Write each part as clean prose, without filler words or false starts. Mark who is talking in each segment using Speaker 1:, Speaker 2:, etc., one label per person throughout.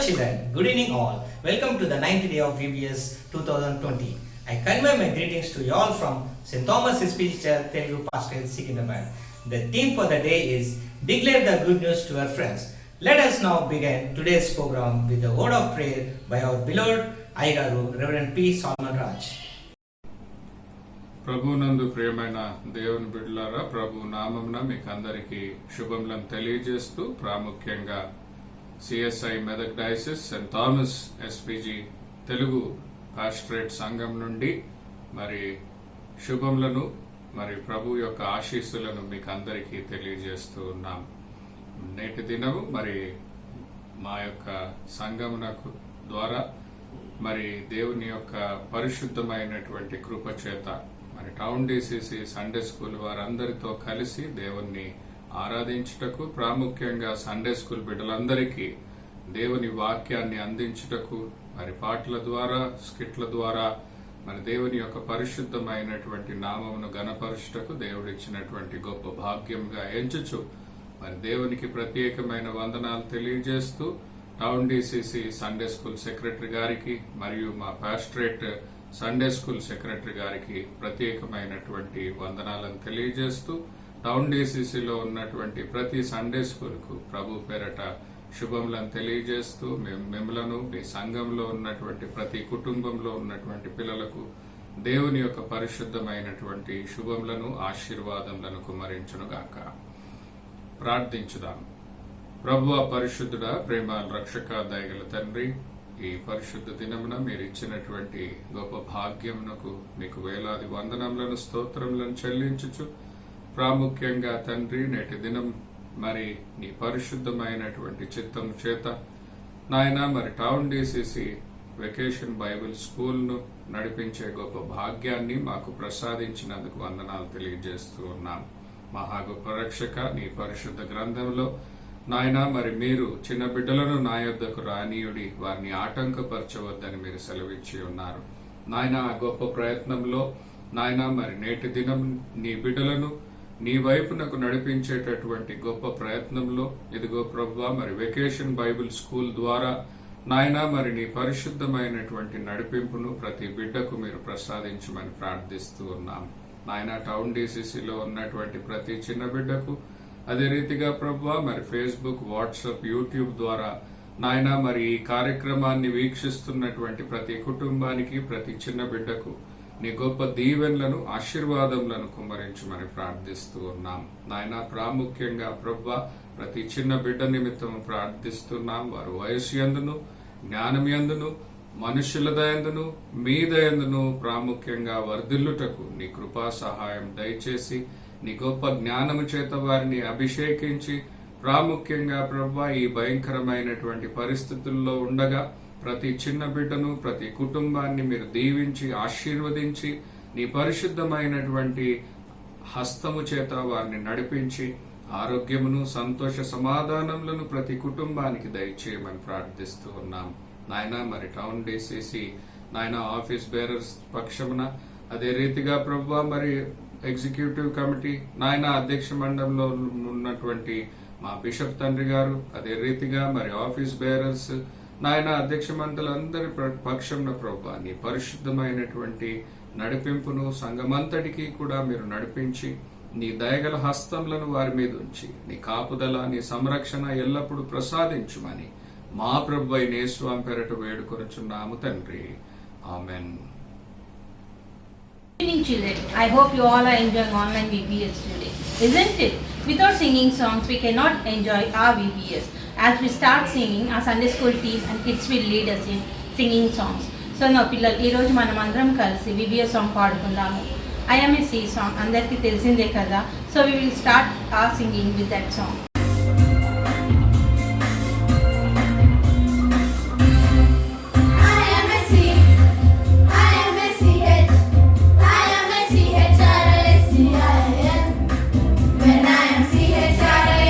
Speaker 1: children, good evening all. Welcome to the 9th day of VBS 2020. I convey my greetings to you all from St. Thomas Speech Church, Telugu Pastoral Secunderabad. The theme for the day is Declare the Good News to Our Friends. Let us now begin today's program with a word of prayer by our beloved Aygaru, Reverend P. Salman Raj.
Speaker 2: ప్రభునందు ప్రియమైన దేవుని బిడ్డలారా, ప్రభు నామమున మీకు అందరికీ శుభములను తెలియజేస్తూ ప్రాముఖ్యంగా CSI Medak diocese Saint Thomas SPG Telugu pastorate సంఘం నుండి మరి శుభములను మరి ప్రభు యొక్క ఆశీస్సులను మీకు అందరికీ తెలియజేస్తూ ఉన్నాం. నేటి దినము మరి మా యొక్క సంఘమునకు ద్వారా మరి దేవుని యొక్క పరిశుద్ధమైనటువంటి కృప చేత మరి టౌన్ డిసిసి సండే స్కూల్ వారందరితో కలిసి దేవుణ్ణి ఆరాధించుటకు, ప్రాముఖ్యంగా సండే స్కూల్ బిడ్డలందరికీ దేవుని వాక్యాన్ని అందించుటకు మరి పాటల ద్వారా, స్కిట్ల ద్వారా మరి దేవుని యొక్క పరిశుద్ధమైనటువంటి నామమును గణపరచుటకు దేవుడిచ్చినటువంటి గొప్ప భాగ్యంగా ఎంచుచు మరి దేవునికి ప్రత్యేకమైన వందనాలు తెలియజేస్తూ town DCC Sunday school secretary గారికి మరియు మా పాస్టరేట్ సండే స్కూల్ సెక్రటరీ గారికి ప్రత్యేకమైనటువంటి వందనాలను తెలియజేస్తూ టౌన్ డిసిసిలో ఉన్నటువంటి ప్రతి సండే స్కూల్ కు ప్రభు పేరట శుభములను తెలియజేస్తూ మిమ్మలను మీ సంఘంలో ఉన్నటువంటి ప్రతి కుటుంబంలో ఉన్నటువంటి పిల్లలకు దేవుని యొక్క పరిశుద్ధమైనటువంటి శుభములను, ఆశీర్వాదములను కుమ్మరించునుగాక. ప్రార్థించుదాం. ప్రభువా పరిశుద్ధుడా, ప్రేమ రక్షక, దయగల తండ్రి, ఈ పరిశుద్ధ దినమున మీరు ఇచ్చినటువంటి గొప్ప భాగ్యమునకు మీకు వేలాది వందనములను, స్తోత్రములను చెల్లించుచు, ప్రాముఖ్యంగా తండ్రి నేటి దినం మరి నీ పరిశుద్ధమైనటువంటి చిత్తము చేత నాయన మరి టౌన్ డిసిసి వెకేషన్ బైబిల్ స్కూల్ను నడిపించే గొప్ప భాగ్యాన్ని మాకు ప్రసాదించినందుకు వందనాలు తెలియజేస్తూ ఉన్నాం. మహా గొప్ప రక్షక, నీ పరిశుద్ధ గ్రంథంలో నాయన మరి మీరు చిన్న బిడ్డలను నా యొద్దకు రానీయుడి, వారిని ఆటంకపరచవద్దని మీరు సెలవిచ్చి ఉన్నారు. నాయన ఆ గొప్ప ప్రయత్నంలో నాయన మరి నేటి దినం నీ బిడ్డలను నీ వైపునకు నడిపించేటటువంటి గొప్ప ప్రయత్నంలో ఇదిగో ప్రభువా మరి వెకేషన్ బైబిల్ స్కూల్ ద్వారా నాయన మరి నీ పరిశుద్ధమైనటువంటి నడిపింపును ప్రతి బిడ్డకు మీరు ప్రసాదించమని ప్రార్థిస్తూ ఉన్నాం. నాయన టౌన్ డిసిసిలో ఉన్నటువంటి ప్రతి చిన్న బిడ్డకు, అదే రీతిగా ప్రభువా మరి ఫేస్బుక్, వాట్సాప్, యూట్యూబ్ ద్వారా నాయన మరి ఈ కార్యక్రమాన్ని వీక్షిస్తున్నటువంటి ప్రతి కుటుంబానికి, ప్రతి చిన్న బిడ్డకు నీ గొప్ప దీవెనలను, ఆశీర్వాదములను కుమ్మరించమని ప్రార్థిస్తూ ఉన్నాం. నాయన ప్రాముఖ్యంగా ప్రభువా ప్రతి చిన్న బిడ్డ నిమిత్తం ప్రార్థిస్తున్నాం. వారు వయస్సు యందును, జ్ఞానం యందును, మనుషుల దయందును, మీ దయందును ప్రాముఖ్యంగా వర్ధిల్లుటకు నీ కృపా సహాయం దయచేసి నీ గొప్ప జ్ఞానము చేత వారిని అభిషేకించి, ప్రాముఖ్యంగా ప్రభువా ఈ భయంకరమైనటువంటి పరిస్థితుల్లో ఉండగా ప్రతి చిన్న బిడ్డను, ప్రతి కుటుంబాన్ని మీరు దీవించి, ఆశీర్వదించి నీ పరిశుద్ధమైనటువంటి హస్తము చేత వారిని నడిపించి ఆరోగ్యమును, సంతోష సమాధానములను ప్రతి కుటుంబానికి దయచేయమని ప్రార్థిస్తూ ఉన్నాం. నాయన మరి టౌన్ డిసిసి నాయన ఆఫీస్ బేరర్స్ పక్షమున, అదే రీతిగా ప్రభువా మరి ఎగ్జిక్యూటివ్ కమిటీ నాయన అధ్యక్ష మండలిలో ఉన్నటువంటి మా బిషప్ తండ్రి గారు, అదే రీతిగా మరి ఆఫీస్ బేరర్స్ నాయన అధ్యక్ష మండలందరి పక్షంలో ప్రభువా నీ పరిశుద్ధమైనటువంటి నడిపింపును సంఘమంతటికీ కూడా మీరు నడిపించి నీ దయగల హస్తములను వారి మీద ఉంచి నీ కాపుదల, నీ సంరక్షణ ఎల్లప్పుడూ ప్రసాదించుమని మా ప్రభు అయిన యేసువాని పేరట వేడుకొనుచున్నాము తండ్రి. Amen.
Speaker 3: Good evening children, I hope you all are enjoying online VBS today, isn't it? Without singing songs we cannot enjoy our VBS. As we start singing, our Sunday school team and kids will lead us in singing songs. So now పిల్లలు ఈరోజు మనం అందరం కలిసి VBS song పాడుకుందాము. IMSC song అందరికీ తెలిసిందే కదా. So we will start our singing with that song.
Speaker 4: When I am C-H-R-I-S-T-I-N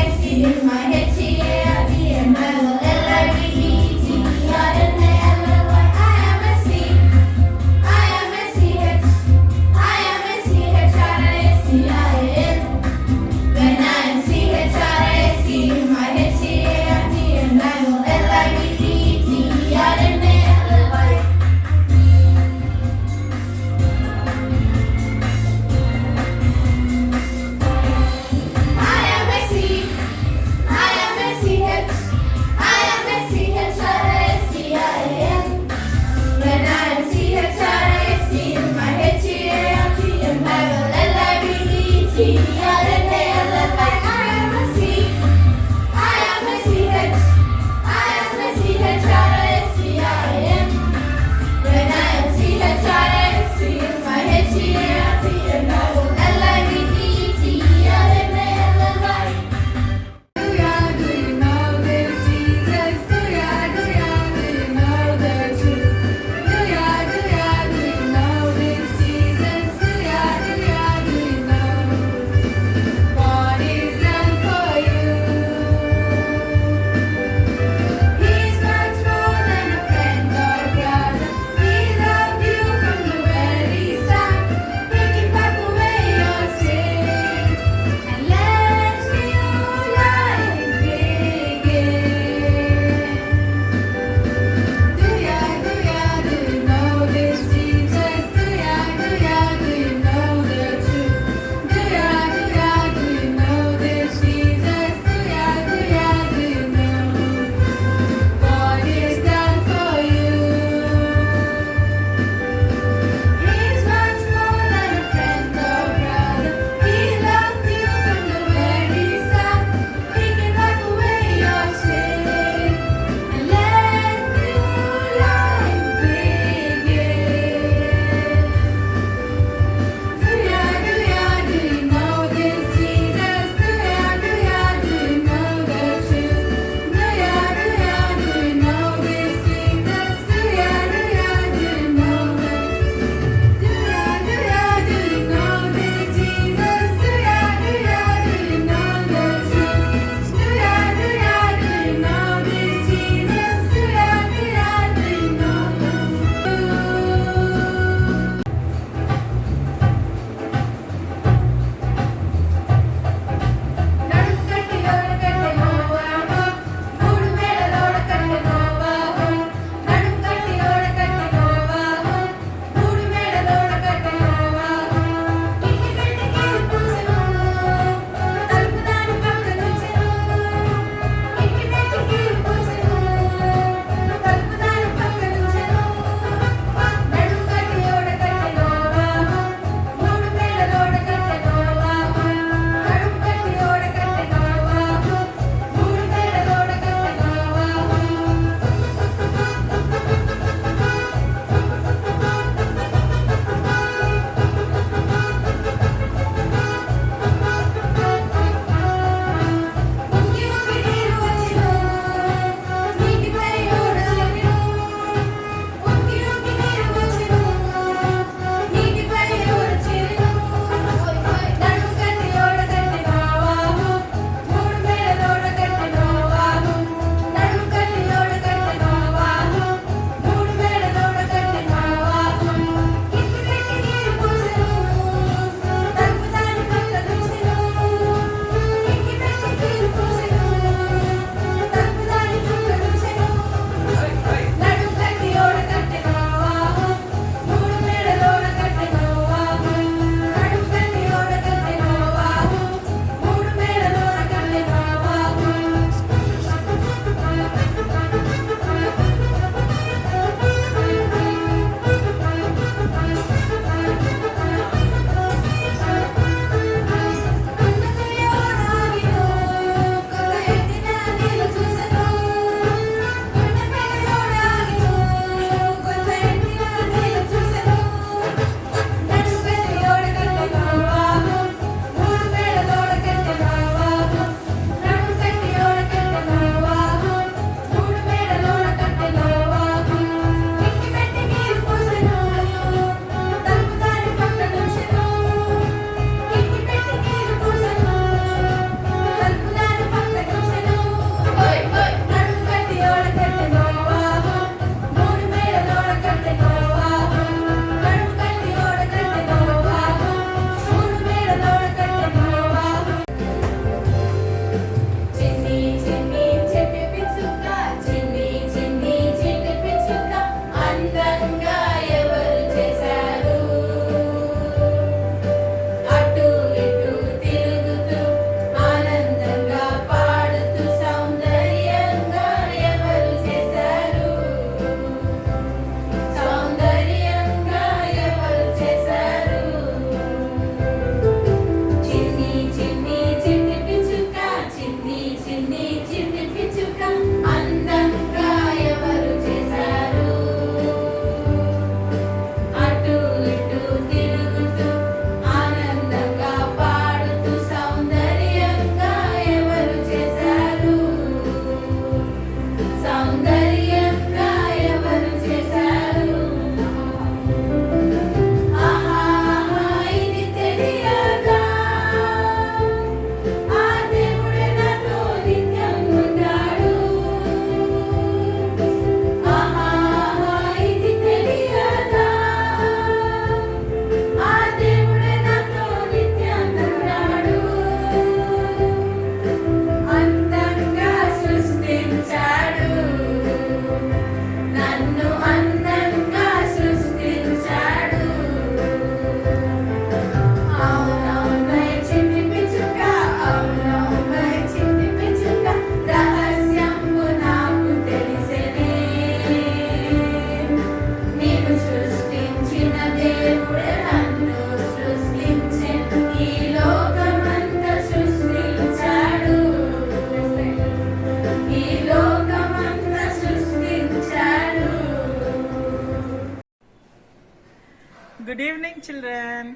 Speaker 4: good evening children.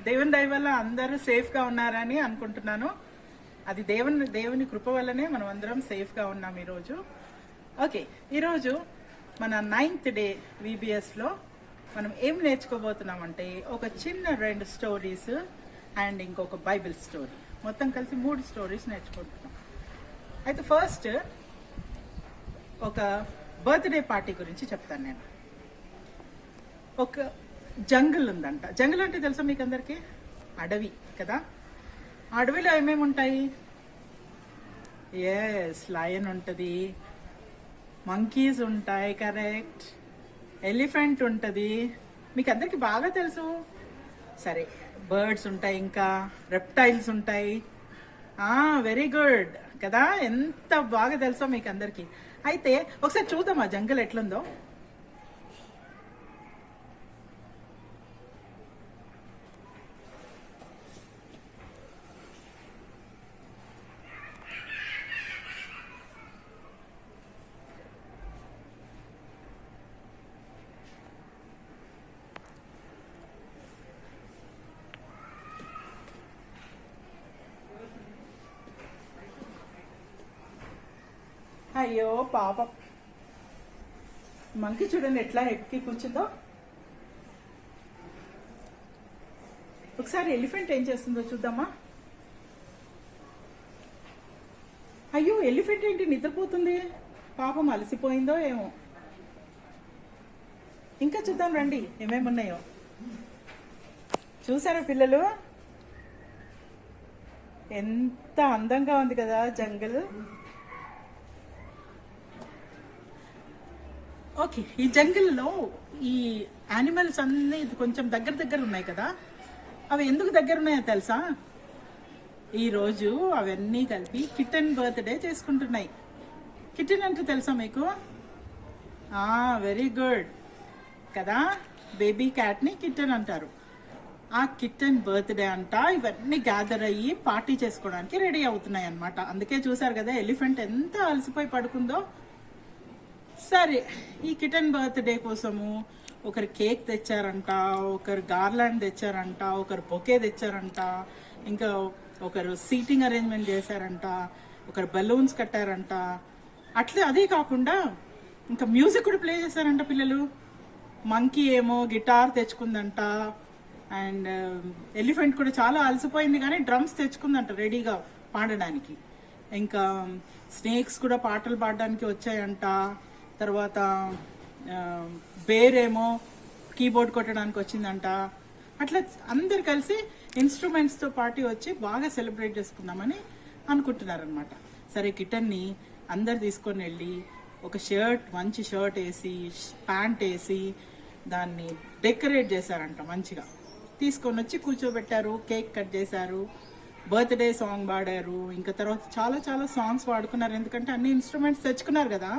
Speaker 4: దేవుని దయ వల్ల అందరూ సేఫ్గా ఉన్నారని అనుకుంటున్నాను. అది దేవుని కృప వల్లనే మనం అందరం సేఫ్గా ఉన్నాం ఈరోజు. ఓకే, ఈరోజు మన 9th డే VBSలో మనం ఏం నేర్చుకోబోతున్నామంటే ఒక చిన్న 2 స్టోరీస్ అండ్ ఇంకొక బైబిల్ స్టోరీ, మొత్తం కలిసి 3 స్టోరీస్ నేర్చుకుంటున్నాం. అయితే ఫస్ట్ ఒక బర్త్డే పార్టీ గురించి చెప్తాను నేను. ఒక జంగిల్ ఉందంట. జంగిల్ అంటే తెలుసా మీకు అందరికీ? అడవి కదా. అడవిలో ఏమేమి ఉంటాయి? ఎస్, లయన్ ఉంటుంది, మంకీస్ ఉంటాయి, కరెక్ట్, ఎలిఫెంట్ ఉంటుంది, మీకు అందరికీ బాగా తెలుసు. సరే, బర్డ్స్ ఉంటాయి, ఇంకా రెప్టైల్స్ ఉంటాయి. వెరీ గుడ్ కదా, ఎంత బాగా తెలుసో మీకు అందరికీ. అయితే ఒకసారి చూద్దాం ఆ జంగిల్ ఎట్లుందో. అయ్యో పాపం, మంకీ చూడండి ఎట్లా ఎక్కి కూర్చుందో. ఒకసారి ఎలిఫెంట్ ఏం చేస్తుందో చూద్దామా. అయ్యో, ఎలిఫెంట్ ఏంటి నిద్రపోతుంది? పాపం అలసిపోయిందో ఏమో. ఇంకా చూద్దాం రండి ఏమేమి ఉన్నాయో. చూసారా పిల్లలు, ఎంత అందంగా ఉంది కదా జంగల్. ఓకే, ఈ జంగిల్లో ఈ యానిమల్స్ అన్నీ కొంచెం దగ్గర ఉన్నాయి కదా. అవి ఎందుకు దగ్గర ఉన్నాయో తెలుసా? ఈరోజు అవన్నీ కలిపి కిటన్ బర్త్డే చేసుకుంటున్నాయి. కిటన్ అంటే తెలుసా మీకు? వెరీ గుడ్ కదా, బేబీ క్యాట్ని కిటన్ అంటారు. ఆ కిటన్ బర్త్డే అంట. ఇవన్నీ గ్యాదర్ అయ్యి పార్టీ చేసుకోవడానికి రెడీ అవుతున్నాయి అన్నమాట. అందుకే చూసారు కదా ఎలిఫెంట్ ఎంత అలసిపోయి పడుకుందో. సరే, ఈ కిటన్ బర్త్డే కోసము ఒకరు కేక్ తెచ్చారంట, ఒకరు గార్లాండ్ తెచ్చారంట, ఒకరు బొకే తెచ్చారంట, ఇంకా ఒకరు సీటింగ్ అరేంజ్మెంట్ చేశారంట, ఒకరు బలూన్స్ కట్టారంట. అదే కాకుండా ఇంకా మ్యూజిక్ కూడా ప్లే చేశారంట పిల్లలు. మంకీ ఏమో గిటార్ తెచ్చుకుందంట, అండ్ ఎలిఫెంట్ కూడా చాలా అలసిపోయింది కానీ డ్రమ్స్ తెచ్చుకుందంట రెడీగా పాడడానికి. ఇంకా స్నేక్స్ కూడా పాటలు పాడడానికి వచ్చాయంట. తర్వాత బేరేమో కీబోర్డ్ కొట్టడానికి వచ్చిందంట. అట్లా అందరు కలిసి ఇన్స్ట్రుమెంట్స్తో పాటు వచ్చి బాగా సెలబ్రేట్ చేసుకుందామని అనుకుంటున్నారనమాట. సరే, కిటన్ని అందరు తీసుకొని వెళ్ళి ఒక మంచి షర్ట్ వేసి, ప్యాంట్ వేసి దాన్ని డెకరేట్ చేశారంట మంచిగా. తీసుకొని వచ్చి కూర్చోబెట్టారు, కేక్ కట్ చేశారు, బర్త్డే సాంగ్ పాడారు. ఇంకా తర్వాత చాలా చాలా సాంగ్స్ పాడుకున్నారు, ఎందుకంటే అన్ని ఇన్స్ట్రుమెంట్స్ తెచ్చుకున్నారు కదా.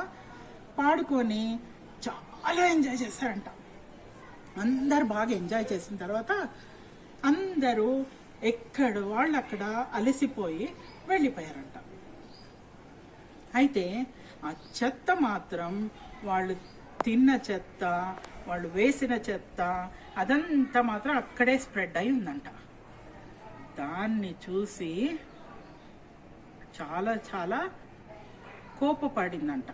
Speaker 4: పాడుకొని చాలా ఎంజాయ్ చేశారంట. అందరు బాగా ఎంజాయ్ చేసిన తర్వాత అందరూ ఎక్కడ వాళ్ళు అక్కడ అలసిపోయి వెళ్ళిపోయారంట. అయితే ఆ చెత్త మాత్రం, వాళ్ళు తిన్న చెత్త, వాళ్ళు వేసిన చెత్త, అదంతా మాత్రం అక్కడే స్ప్రెడ్ అయి ఉందంట. దాన్ని చూసి చాలా చాలా కోపపడిందంట.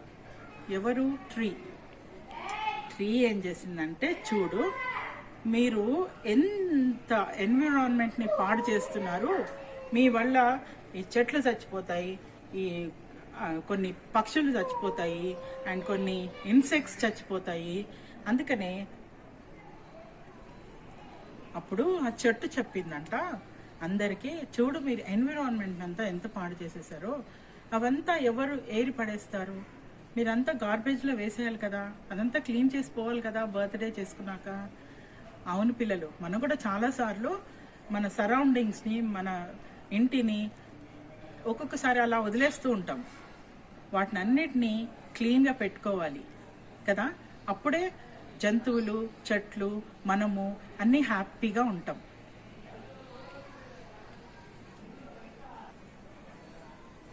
Speaker 4: ఎవరు? ట్రీ ఏం చేసిందంటే, చూడు మీరు ఎంత ఎన్విరాన్మెంట్ని పాడు చేస్తున్నారు, మీ వల్ల ఈ చెట్లు చచ్చిపోతాయి, ఈ కొన్ని పక్షులు చచ్చిపోతాయి, అండ్ కొన్ని ఇన్సెక్ట్స్ చచ్చిపోతాయి. అందుకనే అప్పుడు ఆ చెట్టు చెప్పిందంట అందరికీ, చూడు మీరు ఎన్విరాన్మెంట్ అంతా ఎంత పాడు చేసేసారో, అవంతా ఎవరు ఏరి పడేస్తారు, మీరంతా గార్బేజ్లో వేసేయాలి కదా, అదంతా క్లీన్ చేసుకోవాలి కదా బర్త్డే చేసుకున్నాక. అవును పిల్లలు, మనం కూడా చాలాసార్లు మన సరౌండింగ్స్ని, మన ఇంటిని ఒక్కొక్కసారి అలా వదిలేస్తూ ఉంటాం. వాటిని అన్నిటినీ క్లీన్గా పెట్టుకోవాలి కదా. అప్పుడే జంతువులు, చెట్లు, మనము అన్నీ హ్యాపీగా ఉంటాం.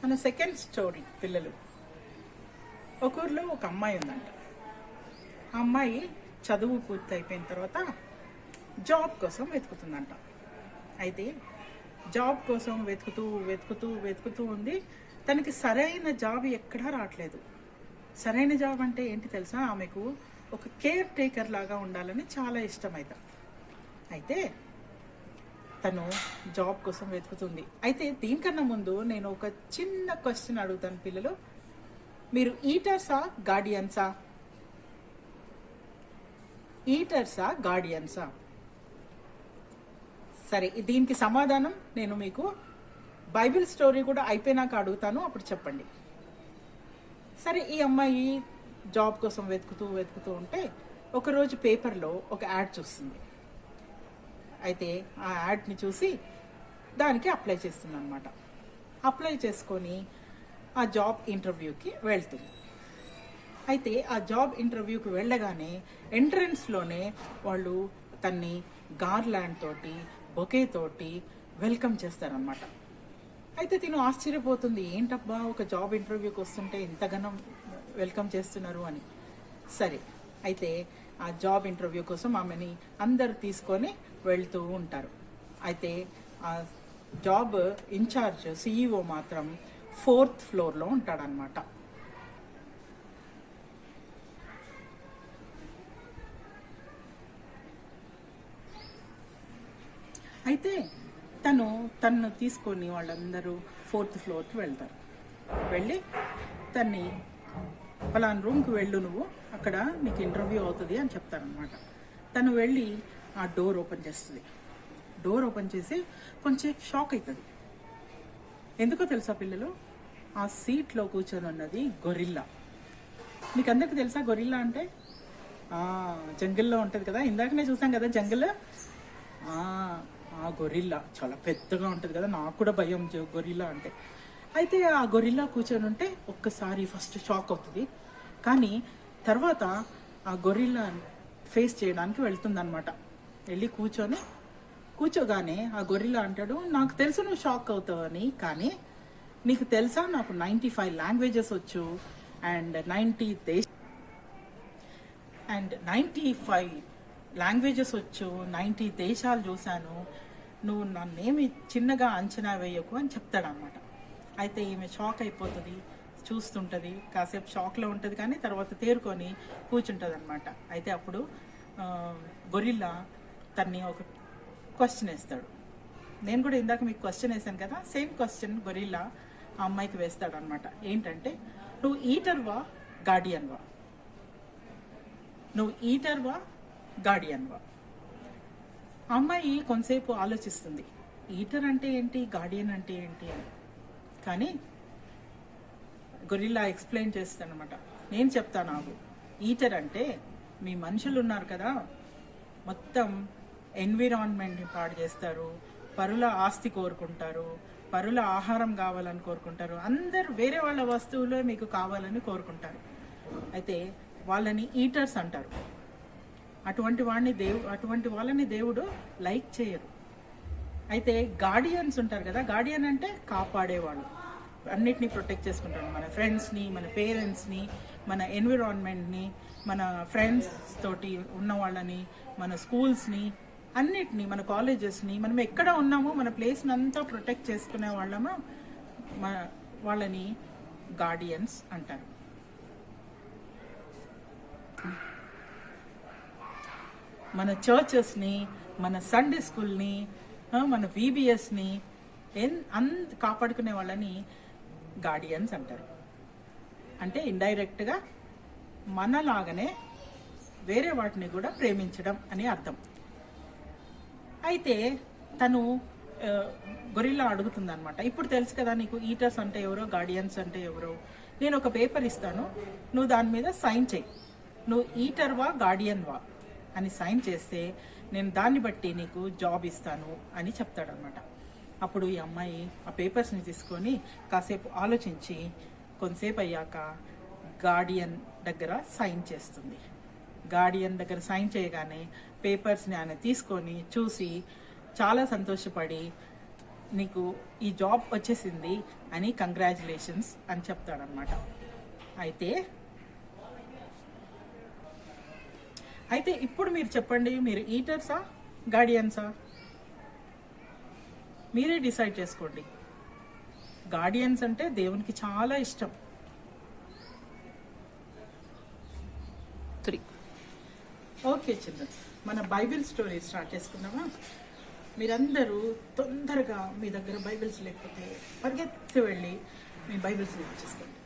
Speaker 4: మన సెకండ్ స్టోరీ పిల్లలు. ఒక ఊర్లో ఒక అమ్మాయి ఉందంట. ఆ అమ్మాయి చదువు పూర్తి అయిపోయిన తర్వాత జాబ్ కోసం వెతుకుతుందంట. అయితే జాబ్ కోసం వెతుకుతూ ఉంది. తనకి సరైన జాబ్ ఎక్కడా రావట్లేదు. సరైన జాబ్ అంటే ఏంటి తెలుసా? ఆమెకు ఒక కేర్ టేకర్ లాగా ఉండాలని చాలా ఇష్టం అయితే తను జాబ్ కోసం వెతుకుతుంది. అయితే దీనికన్నా ముందు నేను ఒక చిన్న క్వశ్చన్ అడుగుతాను పిల్లలు. మీరు ఈటర్సా గార్డియన్సా? ఈటర్సా గార్డియన్సా? సరే, దీనికి సమాధానం నేను మీకు బైబిల్ స్టోరీ కూడా అయిపోయినాక అడుగుతాను, అప్పుడు చెప్పండి. సరే, ఈ అమ్మాయి జాబ్ కోసం వెతుకుతూ ఉంటే ఒకరోజు పేపర్లో ఒక యాడ్ చూస్తుంది. అయితే ఆ యాడ్ని చూసి దానికి అప్లై చేస్తుంది అనమాట. అప్లై చేసుకొని ఆ జాబ్ ఇంటర్వ్యూకి వెళ్తుంది. అయితే ఆ జాబ్ ఇంటర్వ్యూకి వెళ్ళగానే ఎంట్రన్స్లోనే వాళ్ళు తన్ని గార్లాండ్ తోటి బొకే తోటి వెల్కమ్ చేస్తారనమాట. అయితే తిను ఆశ్చర్యపోతుంది, ఏంటబ్బా ఒక జాబ్ ఇంటర్వ్యూకి వస్తుంటే ఇంతగానో వెల్కమ్ చేస్తున్నారు అని. సరే, అయితే ఆ జాబ్ ఇంటర్వ్యూ కోసం ఆమెని అందరు తీసుకొని వెళ్తూ ఉంటారు. అయితే ఆ జాబ్ ఇన్ఛార్జ్ సిఇఓ మాత్రం 4th ఫ్లోర్లో ఉంటాడనమాట. అయితే తను తీసుకొని వాళ్ళందరూ 4th ఫ్లోర్కి వెళ్తారు. వెళ్ళి తన్ని పలానా రూమ్కి వెళ్ళు, నువ్వు అక్కడ నీకు ఇంటర్వ్యూ అవుతుంది అని చెప్తారనమాట. తను వెళ్ళి ఆ డోర్ ఓపెన్ చేస్తుంది. డోర్ ఓపెన్ చేసి కొంచెం షాక్ అవుతుంది. ఎందుకో తెలుసా పిల్లలు? ఆ సీట్లో కూర్చొని ఉన్నది గొరిల్లా. మీకు అందరికీ తెలుసా గొరిల్లా అంటే? జంగిల్లో ఉంటుంది కదా, ఇందాకనే చూసాం కదా జంగిల్. ఆ గొరిల్లా చాలా పెద్దగా ఉంటుంది కదా, నాకు కూడా భయం గొరిల్లా అంటే. అయితే ఆ గొరిల్లా కూర్చొని ఉంటే ఒక్కసారి ఫస్ట్ షాక్ అవుతుంది, కానీ తర్వాత ఆ గొరిల్లా ఫేస్ చేయడానికి వెళ్తుందన్నమాట. వెళ్ళి కూర్చోగానే ఆ గొరిల్లా అంటాడు, నాకు తెలుసు నువ్వు షాక్ అవుతావని, కానీ నీకు తెలుసా నాకు 95 లాంగ్వేజెస్ వచ్చు అండ్ 95 లాంగ్వేజెస్ వచ్చు, 90 దేశాలు చూశాను, నువ్వు నన్నేమి చిన్నగా అంచనా వేయకు అని చెప్తాడనమాట. అయితే ఈమె షాక్ అయిపోతుంది, చూస్తుంటుంది, కాసేపు షాక్లో ఉంటుంది, కానీ తర్వాత తేరుకొని కూర్చుంటుంది అనమాట. అయితే అప్పుడు గొరిల్లా తన్ని ఒక క్వశ్చన్ వేస్తాడు. నేను కూడా ఇందాక మీకు క్వశ్చన్ వేసాను కదా, సేమ్ క్వశ్చన్ గొరిల్లా ఆ అమ్మాయికి వేస్తాడు అనమాట. ఏంటంటే, నువ్వు ఈటర్వా గార్డియన్వా? నువ్వు ఈటర్వా గార్డియన్వా? అమ్మాయి కొంతసేపు ఆలోచిస్తుంది, ఈటర్ అంటే ఏంటి, గార్డియన్ అంటే ఏంటి అని. కానీ గొరిల్లా ఎక్స్ప్లెయిన్ చేస్తానమాట. నేను చెప్తాను నాకు, ఈటర్ అంటే మీ మనుషులు ఉన్నారు కదా, మొత్తం ఎన్విరాన్మెంట్ని పాడు చేస్తారు, పరుల ఆస్తి కోరుకుంటారు, పరుల ఆహారం కావాలని కోరుకుంటారు, అందరు వేరే వాళ్ళ వస్తువులే మీకు కావాలని కోరుకుంటారు. అయితే వాళ్ళని ఈటర్స్ అంటారు. అటువంటి వాళ్ళని దేవుడు లైక్ చేయరు. అయితే గార్డియన్స్ ఉంటారు కదా, గార్డియన్ అంటే కాపాడేవాళ్ళు, అన్నిటినీ ప్రొటెక్ట్ చేసుకుంటారు. మన ఫ్రెండ్స్ని, మన పేరెంట్స్ని, మన ఎన్విరాన్మెంట్ని, మన ఫ్రెండ్స్ తోటి ఉన్న వాళ్ళని, మన స్కూల్స్ని, అన్నిటినీ, మన కాలేజెస్ని, మనం ఎక్కడ ఉన్నామో మన ప్లేస్ని అంతా ప్రొటెక్ట్ చేసుకునే వాళ్ళని గార్డియన్స్ అంటారు. మన చర్చెస్ని, మన సండే స్కూల్ని, మన VBSని కాపాడుకునే వాళ్ళని గార్డియన్స్ అంటారు. అంటే ఇండైరెక్ట్గా మనలాగానే వేరే వాటిని కూడా ప్రేమించడం అని అర్థం. అయితే తను గొరిల్లా అడుగుతుంది అనమాట, ఇప్పుడు తెలుసు కదా నీకు ఈటర్స్ అంటే ఎవరో, గార్డియన్స్ అంటే ఎవరో, నేను ఒక పేపర్ ఇస్తాను, నువ్వు దాని మీద సైన్ చేయి, నువ్వు ఈటర్వా గార్డియన్వా అని సైన్ చేస్తే నేను దాన్ని బట్టి నీకు జాబ్ ఇస్తాను అని చెప్తాడనమాట. అప్పుడు ఈ అమ్మాయి ఆ పేపర్స్ని తీసుకొని కాసేపు ఆలోచించి కొంతసేపు అయ్యాక గార్డియన్ దగ్గర సైన్ చేస్తుంది. గార్డియన్ దగ్గర సైన్ చేయగానే పేపర్స్ని ఆయన తీసుకొని చూసి చాలా సంతోషపడి, నీకు ఈ జాబ్ వచ్చేసింది అని కంగ్రాచులేషన్స్ అని చెప్తాడనమాట. అయితే ఇప్పుడు మీరు చెప్పండి, మీరు ఈటర్సా గార్డియన్సా? మీరే డిసైడ్ చేసుకోండి. గార్డియన్స్ అంటే దేవునికి చాలా ఇష్టం.
Speaker 3: 3.
Speaker 4: ఓకే చిల్డ్రన్, మన బైబిల్ స్టోరీ స్టార్ట్ చేసుకుందామా? మీరందరూ తొందరగా మీ దగ్గర బైబిల్స్ లేకపోతే పరిగెత్తి వెళ్ళి మీ బైబిల్స్ తెచ్చేసుకోండి.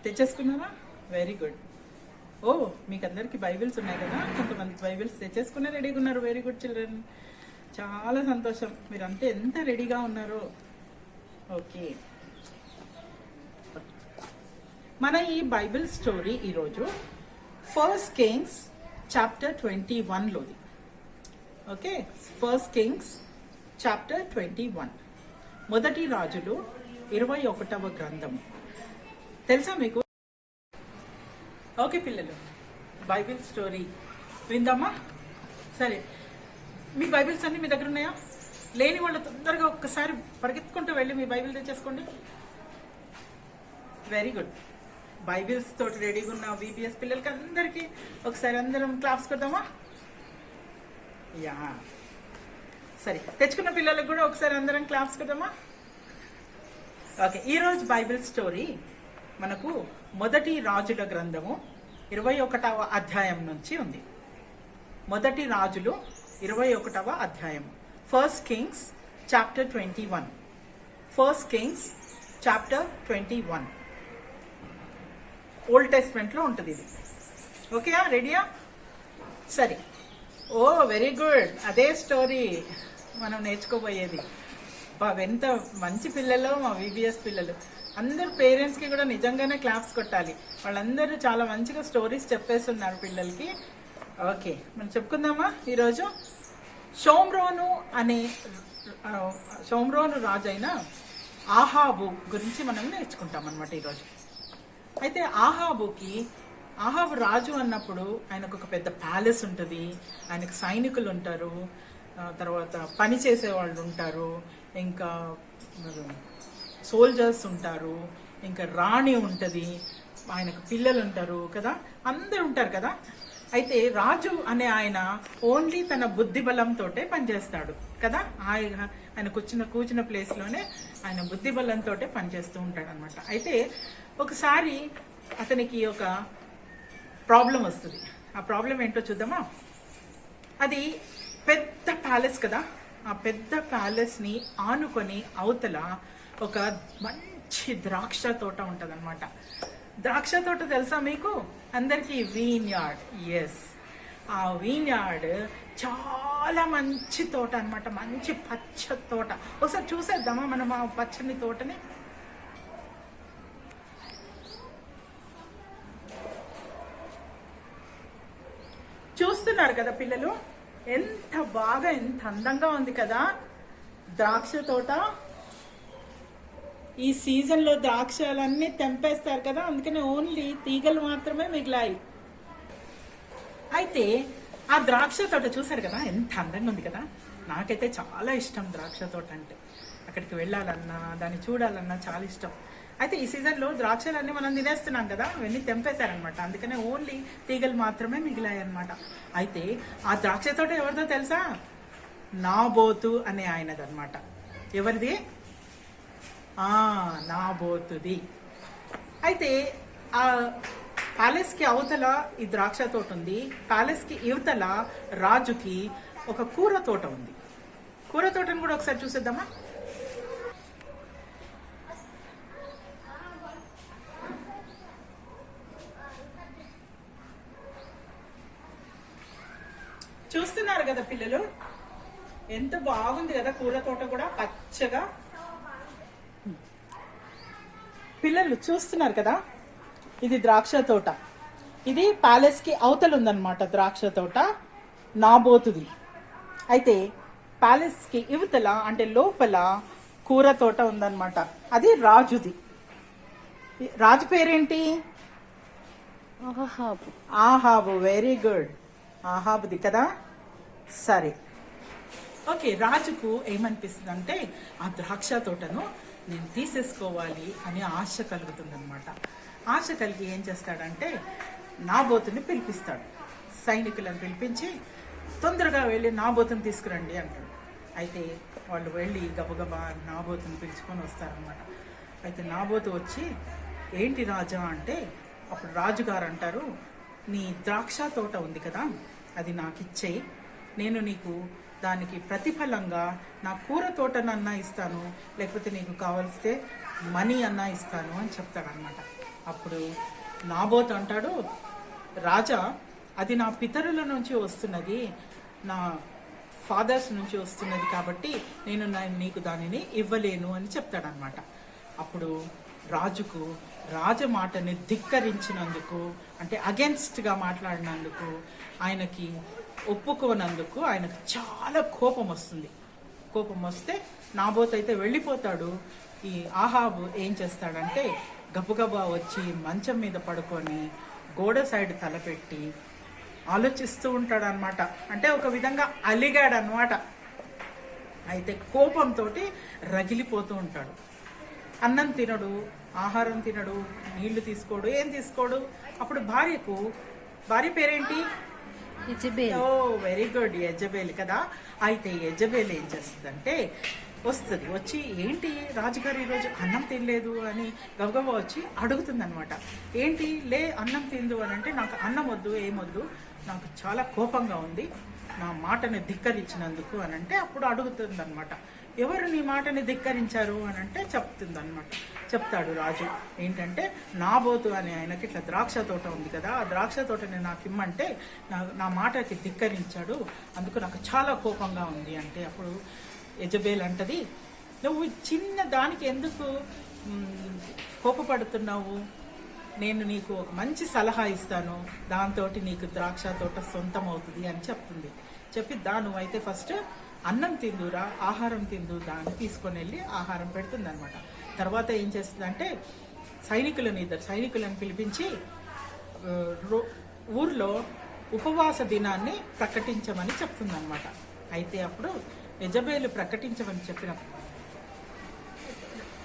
Speaker 4: తెచ్చేసుకున్నారా? Very good. ఓ, మీకు అందరికి బైబిల్స్ ఉన్నాయి కదా, కొంతమందికి బైబిల్స్ తెచ్చేసుకునే రెడీగా ఉన్నారు. వెరీ గుడ్ చిల్డ్రన్, చాలా సంతోషం. మీరంతా ఎంత రెడీగా ఉన్నారో. ఓకే, మన ఈ బైబిల్ స్టోరీ ఈరోజు 1 Kings చాప్టర్ 21లోది. ఓకే, 1 Kings చాప్టర్ 21, మొదటి రాజులు 21వ గ్రంథము. తెలుసా మీకు? ఓకే పిల్లలు, బైబిల్ స్టోరీ విందామా? సరే, మీ బైబిల్స్ అన్ని మీ దగ్గర ఉన్నాయా? లేని వాళ్ళు తొందరగా ఒక్కసారి పరిగెత్తుకుంటూ వెళ్ళి మీ బైబిల్ తెచ్చేసుకోండి. Very good. బైబిల్స్ తోటి రెడీగా ఉన్న విబిఎస్ పిల్లలకి అందరికీ ఒకసారి అందరం క్లాప్స్ కొడదామా? యా, సరే, తెచ్చుకున్న పిల్లలకు కూడా ఒకసారి అందరం క్లాప్స్ కొడదామా? ఓకే, ఈరోజు బైబిల్ స్టోరీ మనకు మొదటి రాజుల గ్రంథము 21వ అధ్యాయం నుంచి ఉంది. మొదటి రాజులు 21వ అధ్యాయం, 1 Kings chapter 21. 1 Kings chapter 21 old టెస్ట్మెంట్లో ఉంటుంది ఇది. ఓకేయా? రెడీయా? సరే. ఓ వెరీ గుడ్, అదే స్టోరీ మనం నేర్చుకోబోయేది. ఎంత మంచి పిల్లలు మా విబిఎస్ పిల్లలు. అందరు పేరెంట్స్కి కూడా నిజంగానే క్లాప్స్ కొట్టాలి. వాళ్ళందరూ చాలా మంచిగా స్టోరీస్ చెప్పేస్తున్నారు పిల్లలకి. ఓకే, మనం చెప్పుకుందామా? ఈరోజు షోమ్రోను రాజు అయిన ఆహాబు గురించి మనం నేర్చుకుంటాం అన్నమాట ఈరోజు. అయితే ఆహాబు రాజు అన్నప్పుడు ఆయనకు ఒక పెద్ద ప్యాలెస్ ఉంటుంది, ఆయనకు సైనికులు ఉంటారు, తర్వాత పని చేసే వాళ్ళు ఉంటారు, ఇంకా సోల్జర్స్ ఉంటారు, ఇంకా రాణి ఉంటుంది, ఆయనకు పిల్లలు ఉంటారు కదా, అందరు ఉంటారు కదా. అయితే రాజు అనే ఆయన ఓన్లీ తన బుద్ధి బలంతో పనిచేస్తాడు కదా. ఆయన కూర్చున్న ప్లేస్లోనే ఆయన బుద్ధి బలంతో పనిచేస్తూ ఉంటాడు అనమాట. అయితే ఒకసారి అతనికి ఒక ప్రాబ్లం వస్తుంది. ఆ ప్రాబ్లం ఏంటో చూద్దామా? అది పెద్ద ప్యాలెస్ కదా, ఆ పెద్ద ప్యాలెస్ని ఆనుకొని అవతల ఒక మంచి ద్రాక్ష తోట ఉంటుంది అనమాట. ద్రాక్ష తోట తెలుసా మీకు అందరికీ? Vineyard. ఎస్, ఆ వీన్ యార్డ్ చాలా మంచి తోట అనమాట, మంచి పచ్చ తోట. ఒకసారి చూసేద్దామా మనం ఆ పచ్చని తోటని? చూస్తున్నారు కదా పిల్లలు, ఎంత బాగా, ఎంత అందంగా ఉంది కదా ద్రాక్ష తోట. ఈ సీజన్లో ద్రాక్షలన్నీ తెంపేస్తారు కదా, అందుకని ఓన్లీ తీగలు మాత్రమే మిగిలాయి. అయితే ఆ ద్రాక్ష తోట చూసారు కదా, ఎంత అందంగా ఉంది కదా. నాకైతే చాలా ఇష్టం ద్రాక్ష తోట అంటే. అక్కడికి వెళ్ళాలన్నా, దాన్ని చూడాలన్నా చాలా ఇష్టం. అయితే ఈ సీజన్లో ద్రాక్షలన్నీ మనం తినేస్తున్నాం కదా, అవన్నీ తెంపేశారనమాట, అందుకనే ఓన్లీ తీగలు మాత్రమే మిగిలాయి అనమాట. అయితే ఆ ద్రాక్ష తోట ఎవరిదో తెలుసా? నాబోతు అనే ఆయనదన్నమాట. ఎవరిది? నాబోతుది. అయితే ఆ ప్యాలెస్కి అవతల ఈ ద్రాక్ష తోట ఉంది, ప్యాలెస్కి యువతల రాజుకి ఒక కూర తోట ఉంది. కూర తోటను కూడా ఒకసారి చూసేద్దామా? చూస్తున్నారు కదా పిల్లలు, ఎంత బాగుంది కదా కూర తోట కూడా పచ్చగా. పిల్లలు చూస్తున్నారు కదా, ఇది ద్రాక్ష తోట. ఇది ప్యాలెస్ కి అవతల ఉందన్నమాట ద్రాక్ష తోట, నాబోతుది. అయితే ప్యాలెస్ కి యువతల అంటే లోపల కూర తోట ఉందన్నమాట, అది రాజుది. రాజు పేరేంటి? ఆహాబు. వెరీ గుడ్, ఆహాబుది కదా. సరే, ఓకే. రాజుకు ఏమనిపిస్తుంది అంటే ఆ ద్రాక్ష తోటను నేను తీసేసుకోవాలి అని ఆశ కలుగుతుంది అనమాట. ఆశ కలిగి ఏం చేస్తాడంటే నాబోతుని పిలిపిస్తాడు. సైనికులను పిలిపించి తొందరగా వెళ్ళి నాబోతుని తీసుకురండి అంటాడు. అయితే వాళ్ళు వెళ్ళి గబగబా నాబోతుని పిలుచుకొని వస్తారనమాట. అయితే నాబోతు వచ్చి ఏంటి రాజా అంటే, అప్పుడు రాజుగారు అంటారు, నీ ద్రాక్ష తోట ఉంది కదా, అది నాకు ఇచ్చేయి, నేను నీకు దానికి ప్రతిఫలంగా నా కూర తోటనన్నా ఇస్తాను, లేకపోతే నీకు కావలిస్తే మనీ అన్నా ఇస్తాను అని చెప్తాడనమాట. అప్పుడు నాబోతు అంటాడు, రాజా అది నా పితరుల నుంచి వస్తున్నది, నా ఫాదర్స్ నుంచి వస్తున్నది, కాబట్టి నేను నీకు దానిని ఇవ్వలేను అని చెప్తాడనమాట. అప్పుడు రాజుకు రాజమాటని ధిక్కరించినందుకు, అంటే అగెన్స్ట్గా మాట్లాడినందుకు, ఆయనకి ఒప్పుకోనందుకు ఆయనకు చాలా కోపం వస్తుంది. కోపం వస్తే నాబోతు అయితే వెళ్ళిపోతాడు. ఈ ఆహాబు ఏం చేస్తాడంటే గబగబా వచ్చి మంచం మీద పడుకొని గోడ సైడ్ తలపెట్టి ఆలోచిస్తూ ఉంటాడు అనమాట. అంటే ఒక విధంగా అలిగాడు అనమాట. అయితే కోపంతో రగిలిపోతూ ఉంటాడు. అన్నం తినడు, ఆహారం తినడు, నీళ్లు తీసుకోడు, ఏం తీసుకోడు. అప్పుడు భార్య పేరేంటి? ఓ వెరీ గుడ్, యెజబేల్ కదా. అయితే యెజబేల్ ఏం చేస్తుందంటే వచ్చి ఏంటి రాజుగారు ఈరోజు అన్నం తినలేదు అని గబగబా వచ్చి అడుగుతుంది అనమాట. ఏంటి లే అన్నం తిందు అని అంటే, నాకు అన్నం వద్దు, ఏమొద్దు, నాకు చాలా కోపంగా ఉంది నా మాటని ధిక్కరించినందుకు అని అంటే, అప్పుడు అడుగుతుంది అనమాట, ఎవరు నీ మాటని ధిక్కరించారు అని అంటే చెప్తాడు రాజు. ఏంటంటే నాబోతు అనే ఆయనకి ఇట్లా ద్రాక్ష తోట ఉంది కదా, ఆ ద్రాక్ష తోటని నాకు ఇమ్మంటే నా మాటకి ధిక్కరించాడు, అందుకు నాకు చాలా కోపంగా ఉంది అంటే, అప్పుడు యెజబేల్ అంటది, నువ్వు చిన్న దానికి ఎందుకు కోపపడుతున్నావు, నేను నీకు ఒక మంచి సలహా ఇస్తాను, దాంతో నీకు ద్రాక్ష తోట సొంతం అవుతుంది అని చెప్తుంది. చెప్పి నువ్వైతే ఫస్ట్ అన్నం తిందురా, ఆహారం తిందు, దాన్ని తీసుకొని వెళ్ళి ఆహారం పెడుతుంది అనమాట. తర్వాత ఏం చేస్తుందంటే ఇద్దరు సైనికులను పిలిపించి ఊర్లో ఉపవాస దినాన్ని ప్రకటించమని చెప్తుంది అనమాట. అయితే అప్పుడు యెజబేలు ప్రకటించమని చెప్పినప్పుడు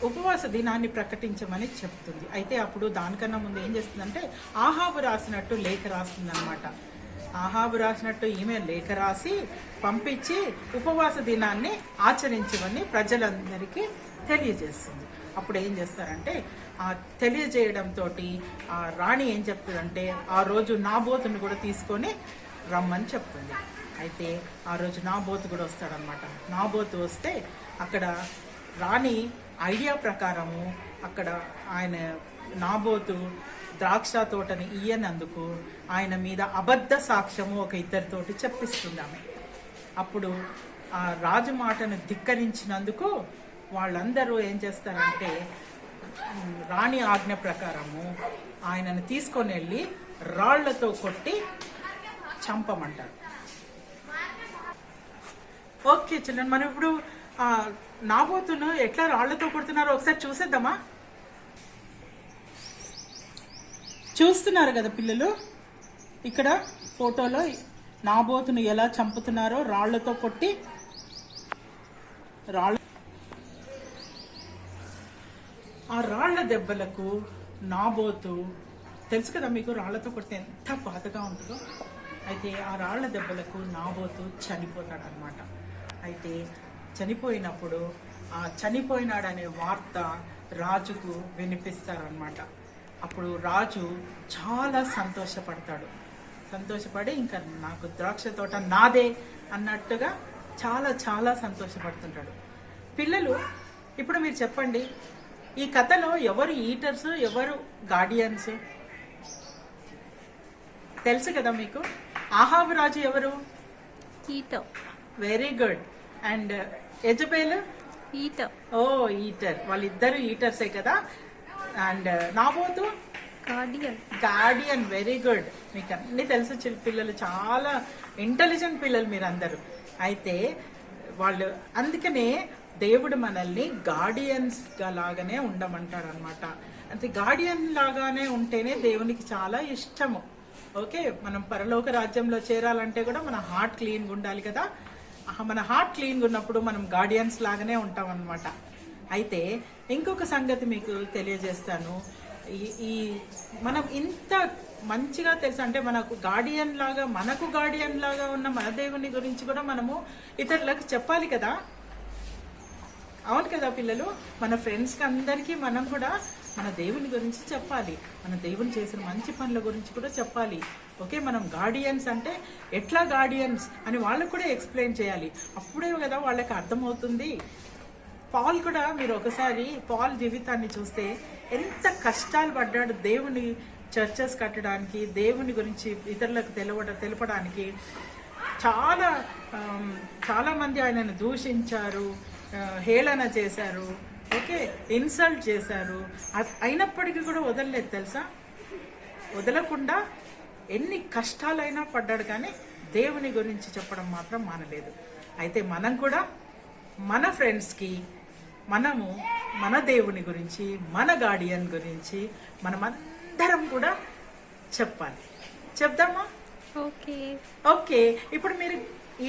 Speaker 4: ఉపవాస దినాన్ని ప్రకటించమని చెప్తుంది. అయితే అప్పుడు దానికన్నా ముందు ఏం చేస్తుందంటే ఆహాబు రాసినట్టు లేఖ రాస్తుంది అనమాట. ఆహాబు రాసినట్టు ఈమె లేఖ రాసి పంపించి ఉపవాస దినాన్ని ఆచరించమని ప్రజలందరికీ తెలియజేస్తుంది. అప్పుడు ఏం చేస్తారంటే ఆ తెలియజేయడంతో ఆ రాణి ఏం చెప్తుందంటే ఆ రోజు నాబోతుని కూడా తీసుకొని రమ్మని చెప్తుంది. అయితే ఆ రోజు నాబోతు కూడా వస్తాడనమాట. నాబోతు వస్తే అక్కడ రాణి ఐడియా ప్రకారము అక్కడ ఆయన నాబోతు ద్రాక్ష తోటని ఇయ్యనందుకు ఆయన మీద అబద్ధ సాక్ష్యము ఒక ఇద్దరితోటి చెప్పిస్తుంది ఆమె. అప్పుడు ఆ రాజు మాటను ధిక్కరించినందుకు వాళ్ళందరూ ఏం చేస్తారంటే రాణి ఆజ్ఞ ప్రకారము ఆయనను తీసుకొని వెళ్ళి రాళ్లతో కొట్టి చంపమంటారు. ఓకే చిల్డ్రన్, మనం ఇప్పుడు నాబోతును ఎట్లా రాళ్లతో కొడుతున్నారో ఒకసారి చూసేద్దామా? చూస్తున్నారు కదా పిల్లలు, ఇక్కడ ఫోటోలో నాబోతును ఎలా చంపుతున్నారో రాళ్లతో కొట్టి. ఆ రాళ్ల దెబ్బలకు నాబోతు తెలుసు కదా మీకు, రాళ్లతో కొడితే ఎంత బాధగా ఉంటుందో. అయితే ఆ రాళ్ల దెబ్బలకు నాబోతు చనిపోతాడు అనమాట. అయితే చనిపోయినప్పుడు ఆ చనిపోయినాడనే వార్త రాజుకు వినిపిస్తారనమాట. అప్పుడు రాజు చాలా సంతోషపడి ఇంకా నాకు ద్రాక్ష తోట నాదే అన్నట్టుగా చాలా చాలా సంతోషపడుతుంటాడు. పిల్లలు ఇప్పుడు మీరు చెప్పండి, ఈ కథలో ఎవరు ఈటర్స్, ఎవరు గార్డియన్స్? తెలుసు కదా మీకు. ఆహాబు రాజు ఎవరు?
Speaker 3: Eater.
Speaker 4: Very good. And Jezebel?
Speaker 3: Eater.
Speaker 4: Oh eater, వాళ్ళిద్దరు ఈటర్సే కదా. And Naboth? Guardian. Very good, మీకు అన్ని తెలుసు పిల్లలు, చాలా ఇంటెలిజెంట్ పిల్లలు మీరు అందరూ. అయితే వాళ్ళు అందుకనే దేవుడు మనల్ని గార్డియన్స్ లాగానే ఉండమంటాడు అనమాట. అంటే గార్డియన్ లాగానే ఉంటేనే దేవునికి చాలా ఇష్టము. ఓకే, మనం పరలోక రాజ్యంలో చేరాలంటే కూడా మన హార్ట్ క్లీన్గా ఉండాలి కదా. మన హార్ట్ క్లీన్గా ఉన్నప్పుడు మనం గార్డియన్స్ లాగానే ఉంటాం అనమాట. అయితే ఇంకొక సంగతి మీకు తెలియజేస్తాను. ఈ మనం ఇంత మంచిగా తెలుసు. అంటే మనకు గార్డియన్ లాగా ఉన్న మన దేవుని గురించి కూడా మనము ఇతరులకు చెప్పాలి కదా. అవును కదా పిల్లలు, మన ఫ్రెండ్స్కి అందరికీ మనం కూడా మన దేవుని గురించి చెప్పాలి, మన దేవుని చేసిన మంచి పనుల గురించి కూడా చెప్పాలి. ఓకే, మనం గార్డియన్స్ అంటే ఎట్లా గార్డియన్స్ అని వాళ్ళకు కూడా ఎక్స్ప్లెయిన్ చేయాలి. అప్పుడే కదా వాళ్ళకి అర్థమవుతుంది. పాల్ కూడా, మీరు ఒకసారి పాల్ జీవితాన్ని చూస్తే ఎంత కష్టాలు పడ్డాడు దేవుని చర్చెస్ కట్టడానికి, దేవుని గురించి ఇతరులకు తెలపడానికి. చాలా మంది ఆయనను దూషించారు, హేళన చేశారు, ఓకే, ఇన్సల్ట్ చేశారు. అయినప్పటికీ కూడా వదలలేదు తెలుసా. వదలకుండా ఎన్ని కష్టాలైనా పడ్డాడు, కానీ దేవుని గురించి చెప్పడం మాత్రం మానలేదు. అయితే మనం కూడా మన ఫ్రెండ్స్కి మనము మన దేవుని గురించి, మన గార్డియన్ గురించి మనమందరం కూడా చెప్పాలి. చెప్దామా? ఓకే, ఇప్పుడు మీరు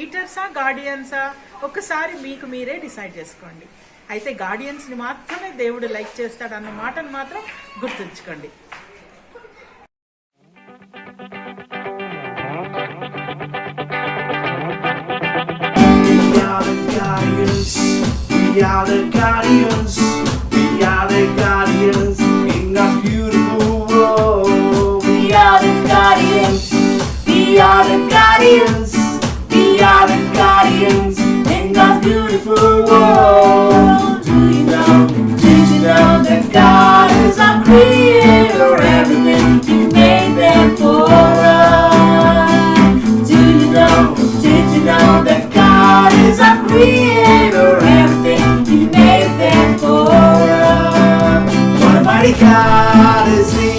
Speaker 4: ఈటర్సా గార్డియన్సా ఒక్కసారి మీకు మీరే డిసైడ్ చేసుకోండి. అయితే గార్డియన్స్ని మాత్రమే దేవుడు లైక్ చేస్తాడు అన్న మాటను మాత్రం గుర్తుంచుకోండి.
Speaker 5: We are the guardians, we are the guardians in God's beautiful world. We are the guardians, we are the guardians, we are the guardians in God's beautiful world. Do you know that God is our creator, everything He made there for us? Did you know that God is our creator, everything He made there for us? What a mighty God is He,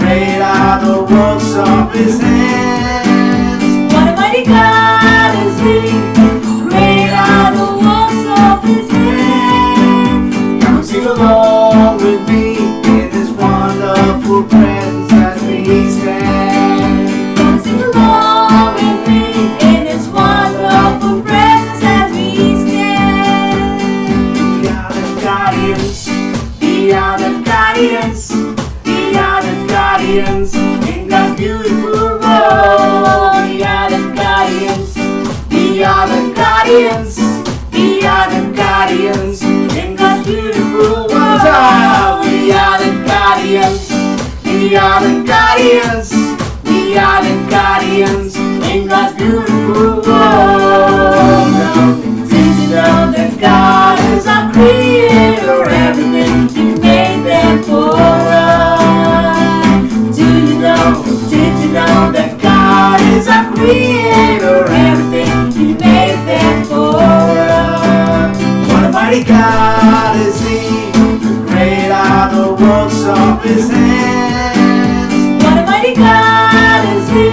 Speaker 5: great are the works of His hands. What a mighty God is He, great are the works of His hands. Come sing along with me in His wonderful presence as we stand. Come sing along with me in His wonderful presence as we stand. We are the guardians, we are the guardians, we are the guardians in God's beautiful world. We are the guardians, we are the guardians, we are the guardians in God's beautiful world. We are the guardians, we are the guardians, we are the guardians in God's beautiful world. Did you know that God is our creator, everything He made there for us? Did you know that God is our creator, everything He made there for us? What a mighty God is He, great are the works of His hands. What a mighty God is He,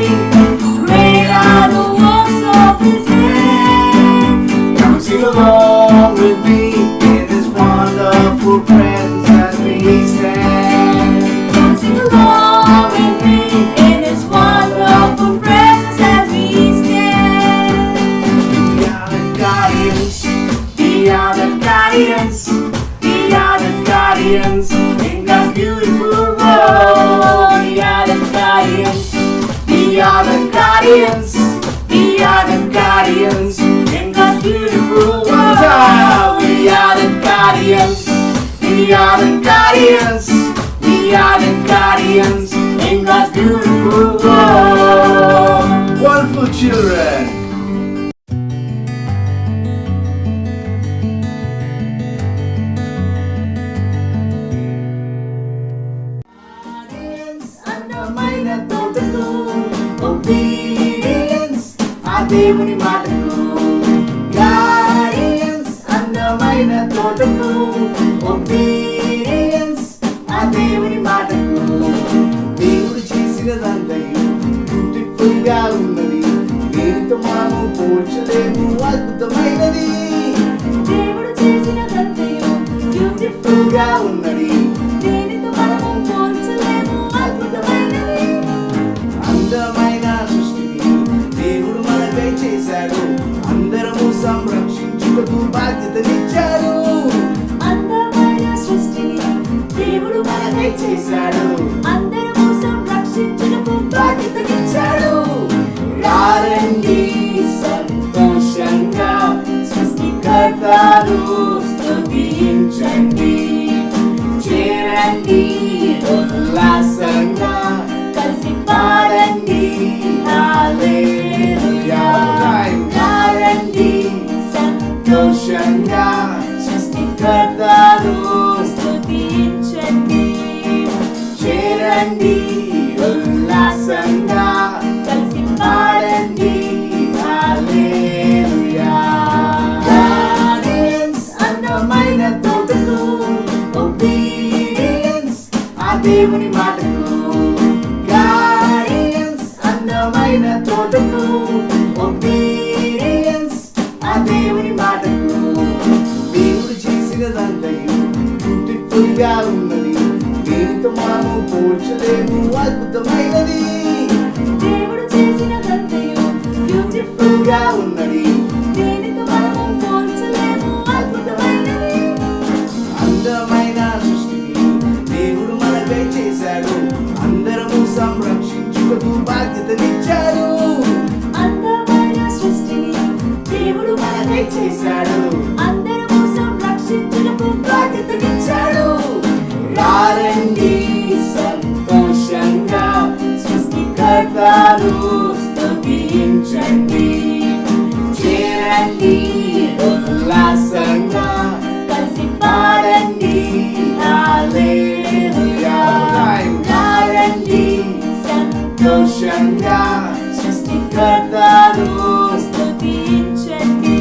Speaker 5: great are the works of His hands. Come sing along with me in His wonderful presence as we stand. Come sing along with me in His wonderful presence as we stand. We are the guardians, we are the guardians, we are the guardians in God's beautiful world. We are the guardians, we are the guardians, we are the guardians in God's beautiful world. We are the guardians, we are the guardians, we are the guardians in God's beautiful world. Wonderful children. అందమైన తోటకు obedience ఆ దేవుని మాటకు. Guardians అందమైన తోటకు obedience ఆ దేవుని మాటకు. దేవుడు చేసినదంతయు బ్యూటిఫుల్ గా ఉన్నది, దేనితో మనము పోల్చలేము, అద్భుతమైనది. దేవుడు చేసినదంతయు బ్యూటిఫుల్ గా ఉన్నది, దేనితో మనము పోల్చలేము, అద్భుతమైనది. అందమైన సృష్టిని దేవుడు మనకై చేశాడు, అందరము సంరక్షించుటకు బాధ్యతనిచ్చాడు. అందమైన సృష్టిని దేవుడు మనకై చేశాడు, అందరము సంరక్షించుటకు తగ్గించండి చేరండి ఉల్లాసంగా కలిసి పాడండి హల్లెలూయా రండి సంతోషంగా సృష్టికర్తను స్తుతించండి చేరండి ఉల్లాసంగా కలిసి పాడండి హల్లెలూయా గార్డెన్స్ అందమైన తోటలు ఒబీడియన్స్ ఆ దేవుని మాటకు గార్డెన్స్ అందమైన తోటలు ఒబీడియన్స్ ఆ దేవుని మాటకు దేవుడు చేసినదంతయు బ్యూటిఫుల్ గా ఉన్నది దీనితో మనము పోల్చలేము అద్భుతమైనది దేవుడు చేసినదంతయు బ్యూటిఫుల్ గా ఉన్నది దీనితో మనము పోల్చలేము అద్భుతమైనది అందమైన సృష్టిని దేవుడు మనకై చేశాడు అందరము సంరక్షించుటకు బాధ్యతనిచ్చాడు అందమైన సృష్టిని దేవుడు మనకై చేశాడు అందరము సంరక్షించుటకు బాధ్యతనిచ్చాడు రండి సంతోషంగా సృష్టికర్తను స్తుతించండి చేరండి ఉల్లాసంగా కలిసి పాడండి హల్లెలూయా రండి సంతోషంగా సృష్టికర్తను స్తుతించండి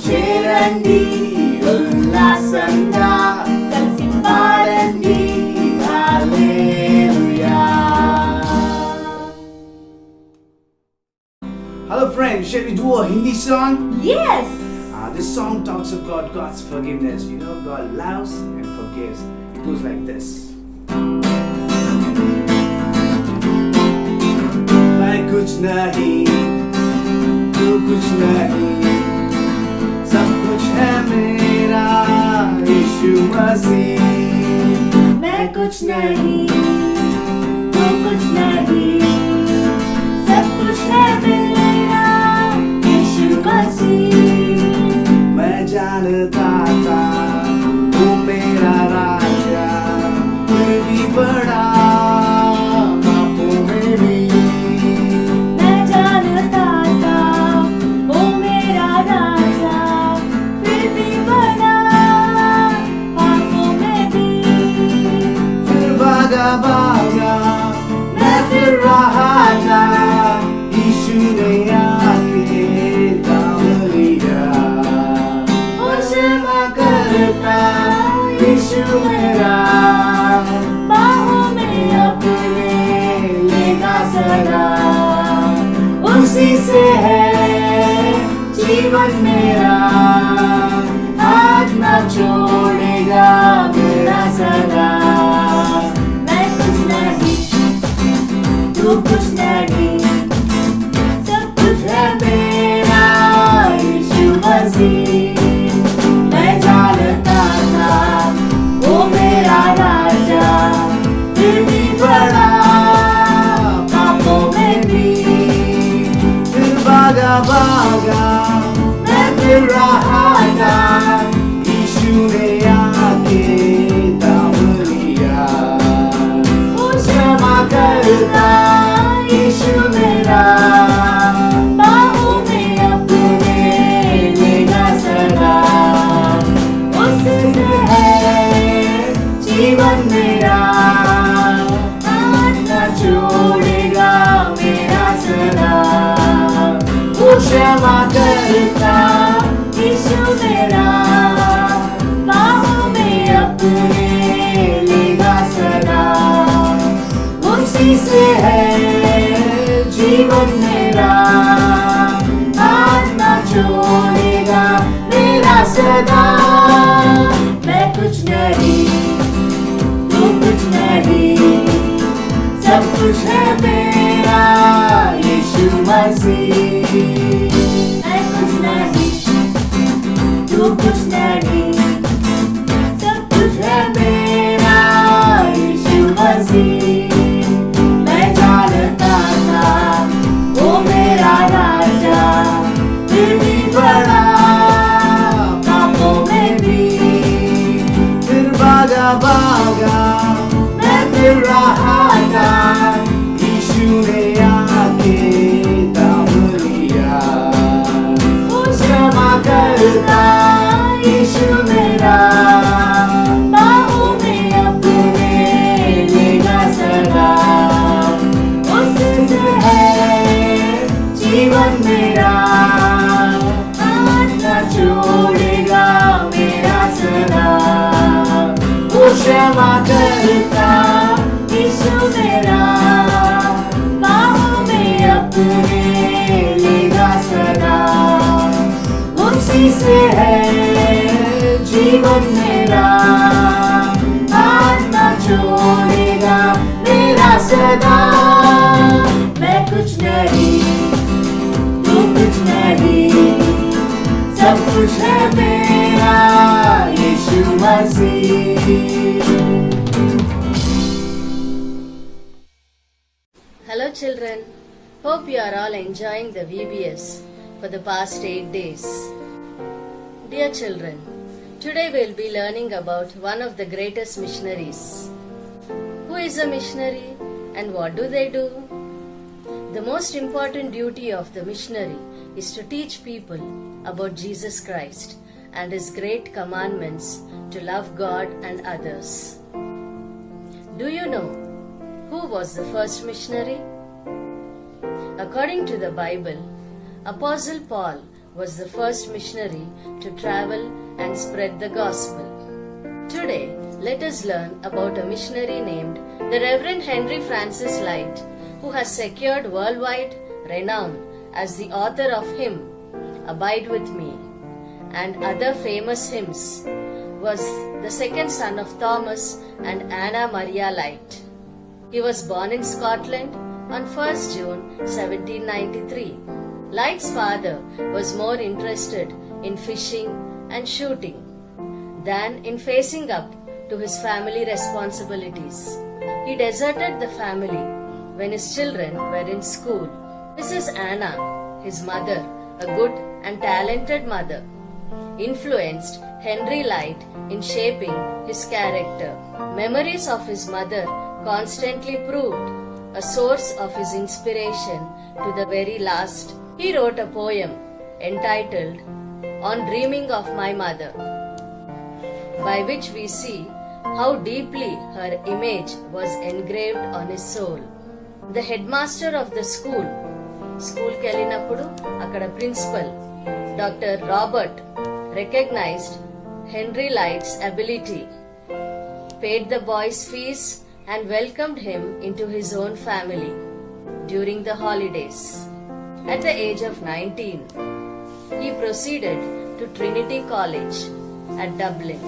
Speaker 5: చేరండి ఉల్లాసంగా కలిసి పాడండి హల్లెలూయా. Hello friends, shall we do a Hindi song?
Speaker 6: Yes.
Speaker 5: This song talks about God's forgiveness. You know, God loves and forgives. It goes like this. मैं कुछ नहीं, तू कुछ नहीं, सब कुछ है मेरा यीशु मसीह.
Speaker 6: मैं कुछ नहीं, तू कुछ नहीं, सब कुछ है मेरा यीशु मसीह.
Speaker 5: मैं जानता था तू मेरा राजा, फिर भी बड़ा पापों में भी.
Speaker 6: मैं जानता था वो मेरा राजा, फिर भी बड़ा पापों में भी.
Speaker 5: फिर भागा भागा मैं फिर रहा था, यीशु ने आके थाम लिया. वो क्षमा करता यीशु मेरा,
Speaker 6: बाहों में अपने
Speaker 5: लेगा सदा. उसी से है जीवन मेरा, हाथ न छोड़ेगा मेरा सदा.
Speaker 6: मैं कुछ नहीं, तू कुछ नहीं, सब कुछ है मेरा यीशु मसीह.
Speaker 5: मैं जानता था वो मेरा राजा, फिर भी बड़ा पापों में भी. फिर भागा भागा मैं फिर रहा था, यीशु ने आके थाम लिया. वो क्षमा करता यीशु मेरा,
Speaker 6: बाहों में अपने
Speaker 5: लेगा सदा. उससे है जीवन मेरा, हाथ न छोड़ेगा मेरा सदा. वो क्षमा करता यीशु मेरा,
Speaker 6: बाहों में
Speaker 5: अपने लेगा सदा. उसी से है जीवन मेरा, हाथ न छोड़ेगा मेरा सदा. मैं कुछ नहीं, तू कुछ नहीं, सब कुछ है मेरा यीशु मसीह.
Speaker 6: मैं कुछ नहीं, तू कुछ नहीं, सब कुछ है
Speaker 5: मेरा यीशु मसीह. मैं जानता था वो मेरा राजा, फिर भी बड़ा पापों में भी. थाम लिया। वो क्षमा करता यीशु मेरा, बाहों में अपने लेगा सदा। उससे है जीवन मेरा, हाथ न छोड़ेगा मेरा सदा। वो क्षमा करता यीशु मेरा, बाहों में अपने लेगा सदा। उसी से है जीवन मेरा, हाथ न छोड़ेगा मेरा सदा। मैं कुछ नहीं, तू कुछ नहीं, सब कुछ है मेरा यीशु मसीह।
Speaker 7: Hello children, hope you are all enjoying the VBS for the past 8 days. Dear children, today we will be learning about one of the greatest missionaries. Who is a missionary and what do they do? The most important duty of the missionary is to teach people about Jesus Christ and His great commandments to love God and others. Do you know who was the first missionary? According to the Bible, Apostle Paul was the first missionary to travel and spread the gospel. Today, let us learn about a missionary named the Reverend Henry Francis Light, who has secured worldwide renown as the author of hymn Abide With Me and other famous hymns. Was the second son of Thomas and Anna Maria Light. He was born in Scotland on 1st June 1793. Light's father was more interested in fishing and shooting than in facing up to his family responsibilities. He deserted the family when his children were in school. Mrs. Anna, his mother, a good and talented mother, influenced Henry Light in shaping his character. Memories of his mother constantly proved a source of his inspiration to the very last. He wrote a poem entitled On Dreaming of My Mother, by which we see how deeply her image was engraved on his soul. The headmaster of the school కెళ్ళినప్పుడు అక్కడ principal doctor Robert recognized Henry Light's ability, paid the boy's fees and welcomed him into his own family during the holidays. At the age of 19, he proceeded to Trinity College at Dublin.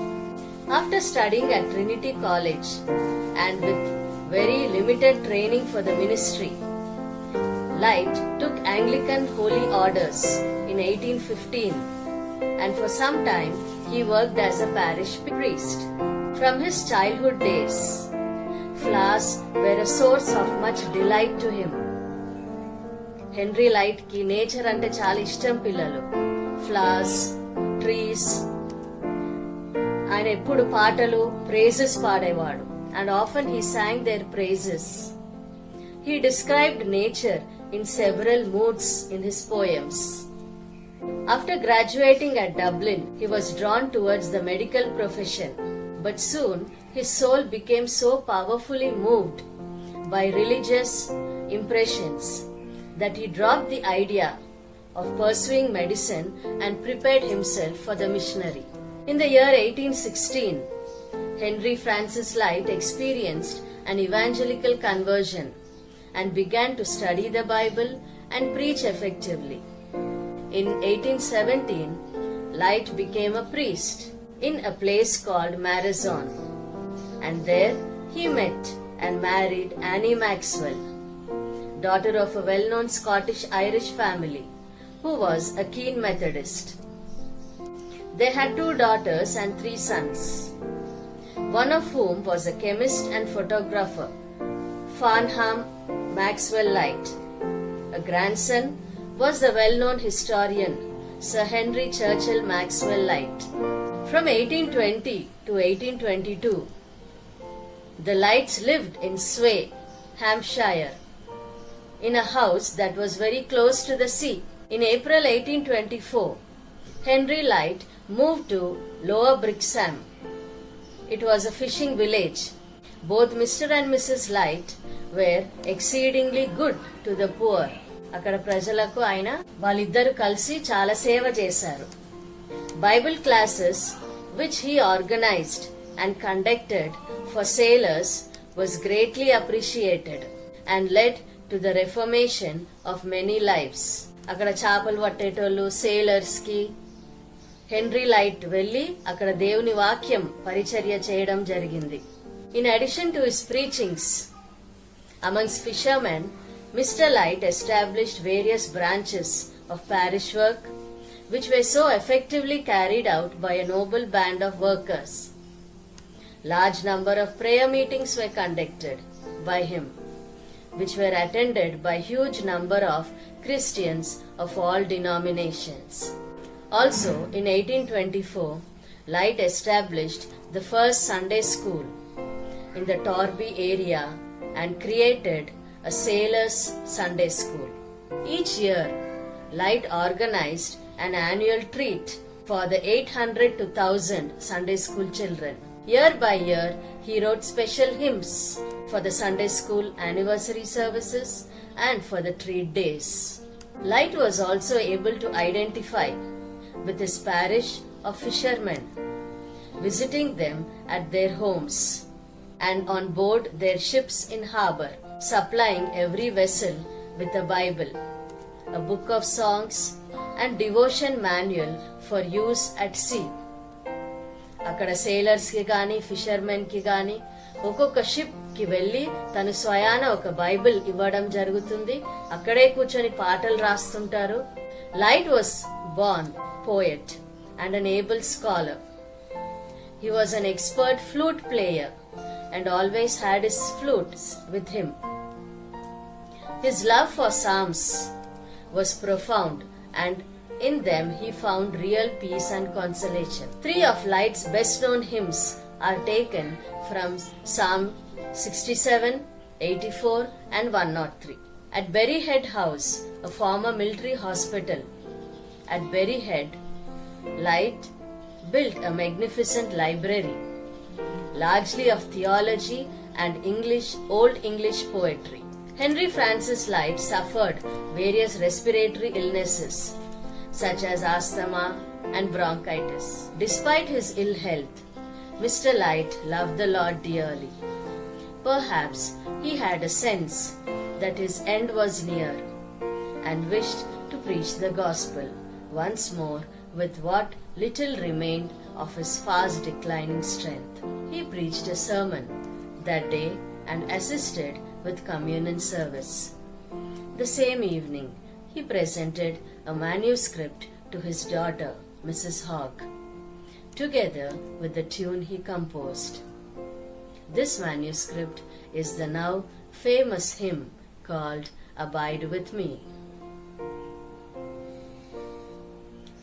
Speaker 7: After studying at Trinity College and with very limited training for the ministry, Light took Anglican Holy Orders in 1815 and for some time he worked as a parish priest. From his childhood days, flowers were a source of much delight to him. Henry Light ki nature ante chaala ishtam pillalu. Flowers, trees. ఆయన ఎప్పుడు పాటలు prices పాడేవాడు and often he sang their praises. He described nature in several moods in his poems. After graduating at Dublin, he was drawn towards the medical profession, but soon his soul became so powerfully moved by religious impressions that he dropped the idea of pursuing medicine and prepared himself for the missionary. In the year 1816, Henry Francis Light experienced an evangelical conversion and began to study the Bible and preach effectively. In 1817, Light became a priest in a place called Marathon, and there he met and married Annie Maxwell, daughter of a well-known Scottish-Irish family who was a keen Methodist. They had 2 daughters and 3 sons, one of whom was a chemist and photographer, Farnham Maxwell Light. A grandson was the well-known historian Sir Henry Churchill Maxwell Light. From 1820 to 1822, the Lights lived in Sway, Hampshire, in a house that was very close to the sea. In April 1824, Henry Light moved to Lower Brixham. It was a fishing village. Both Mr. and Mrs. Light were exceedingly good to the poor. అక్కడ ప్రజలకు ఆయన వాళ్ళిద్దరు కలిసి చాలా సేవ చేశారు. Bible classes which he organized and conducted for sailors was greatly appreciated and led to the reformation of many lives. అక్కడ చేపలు పట్టేటోళ్ళు sailors కి హెన్రీ లైట్ వెళ్లి అక్కడ దేవుని వాక్యం పరిచర్య చేయడం జరిగింది. In addition to his preachings amongst fishermen, Mr. Light established various branches of parish work which were so effectively carried out by a noble band of workers. Large number of prayer meetings were conducted by him, which were attended by huge number of Christians of all denominations. Also, in 1824, Light established the first Sunday school in the Torby area and created a sailors' Sunday school. Each year, Light organized an annual treat for the 800 to 1000 Sunday school children. Year by year, he wrote special hymns for the Sunday school anniversary services and for the treat days. Light was also able to identify with his parish of fishermen, visiting them at their homes and on board their ships in harbor, supplying every vessel with a Bible, a book of songs, and devotion manual for use at sea. అక్కడ sellers కి గాని fishermen కి గాని ఒక్కొక్క ship కి వెళ్లి తను స్వయాన ఒక బైబిల్ ఇవ్వడం జరుగుతుంది. అక్కడే కూర్చొని పాటలు రాస్తుంటారు. Light was born poet and an able scholar. He was an expert flute player and always had his flutes with him. His love for psalms was profound, and in them he found real peace and consolation. 3 of Light's best known hymns are taken from Psalm 67, 84 and 103. At Berry Head House, a former military hospital at Berry Head, Light built a magnificent library, largely of theology and Old English poetry. Henry Francis Light suffered various respiratory illnesses such as asthma and bronchitis. Despite his ill health, Mr. Light loved the Lord dearly. Perhaps he had a sense that his end was near and wished to preach the gospel once more with what little remained of his fast declining strength. He preached a sermon that day and assisted with communion service. The same evening, he presented a manuscript to his daughter, Mrs. Hogg, together with the tune he composed. This manuscript is the now famous hymn called Abide With Me.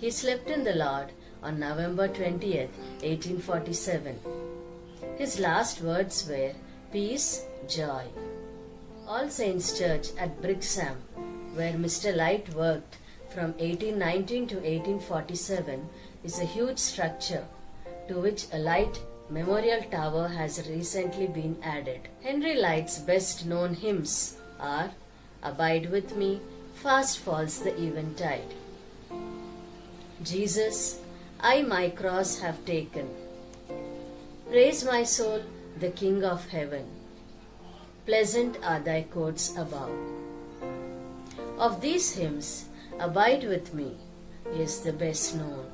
Speaker 7: He slept in the Lord on November 20th, 1847. His last words were, "Peace, joy." All Saints Church at Brixham, where Mr. Light worked from 1819 to 1847, is a huge structure to which a Light memorial tower has recently been added. Henry Light's best known hymns are Abide With Me, Fast Falls the Eventide, Jesus, I my cross have taken, Praise my soul, the King of heaven, Pleasant are thy courts above. Of these hymns, Abide With Me is the best known.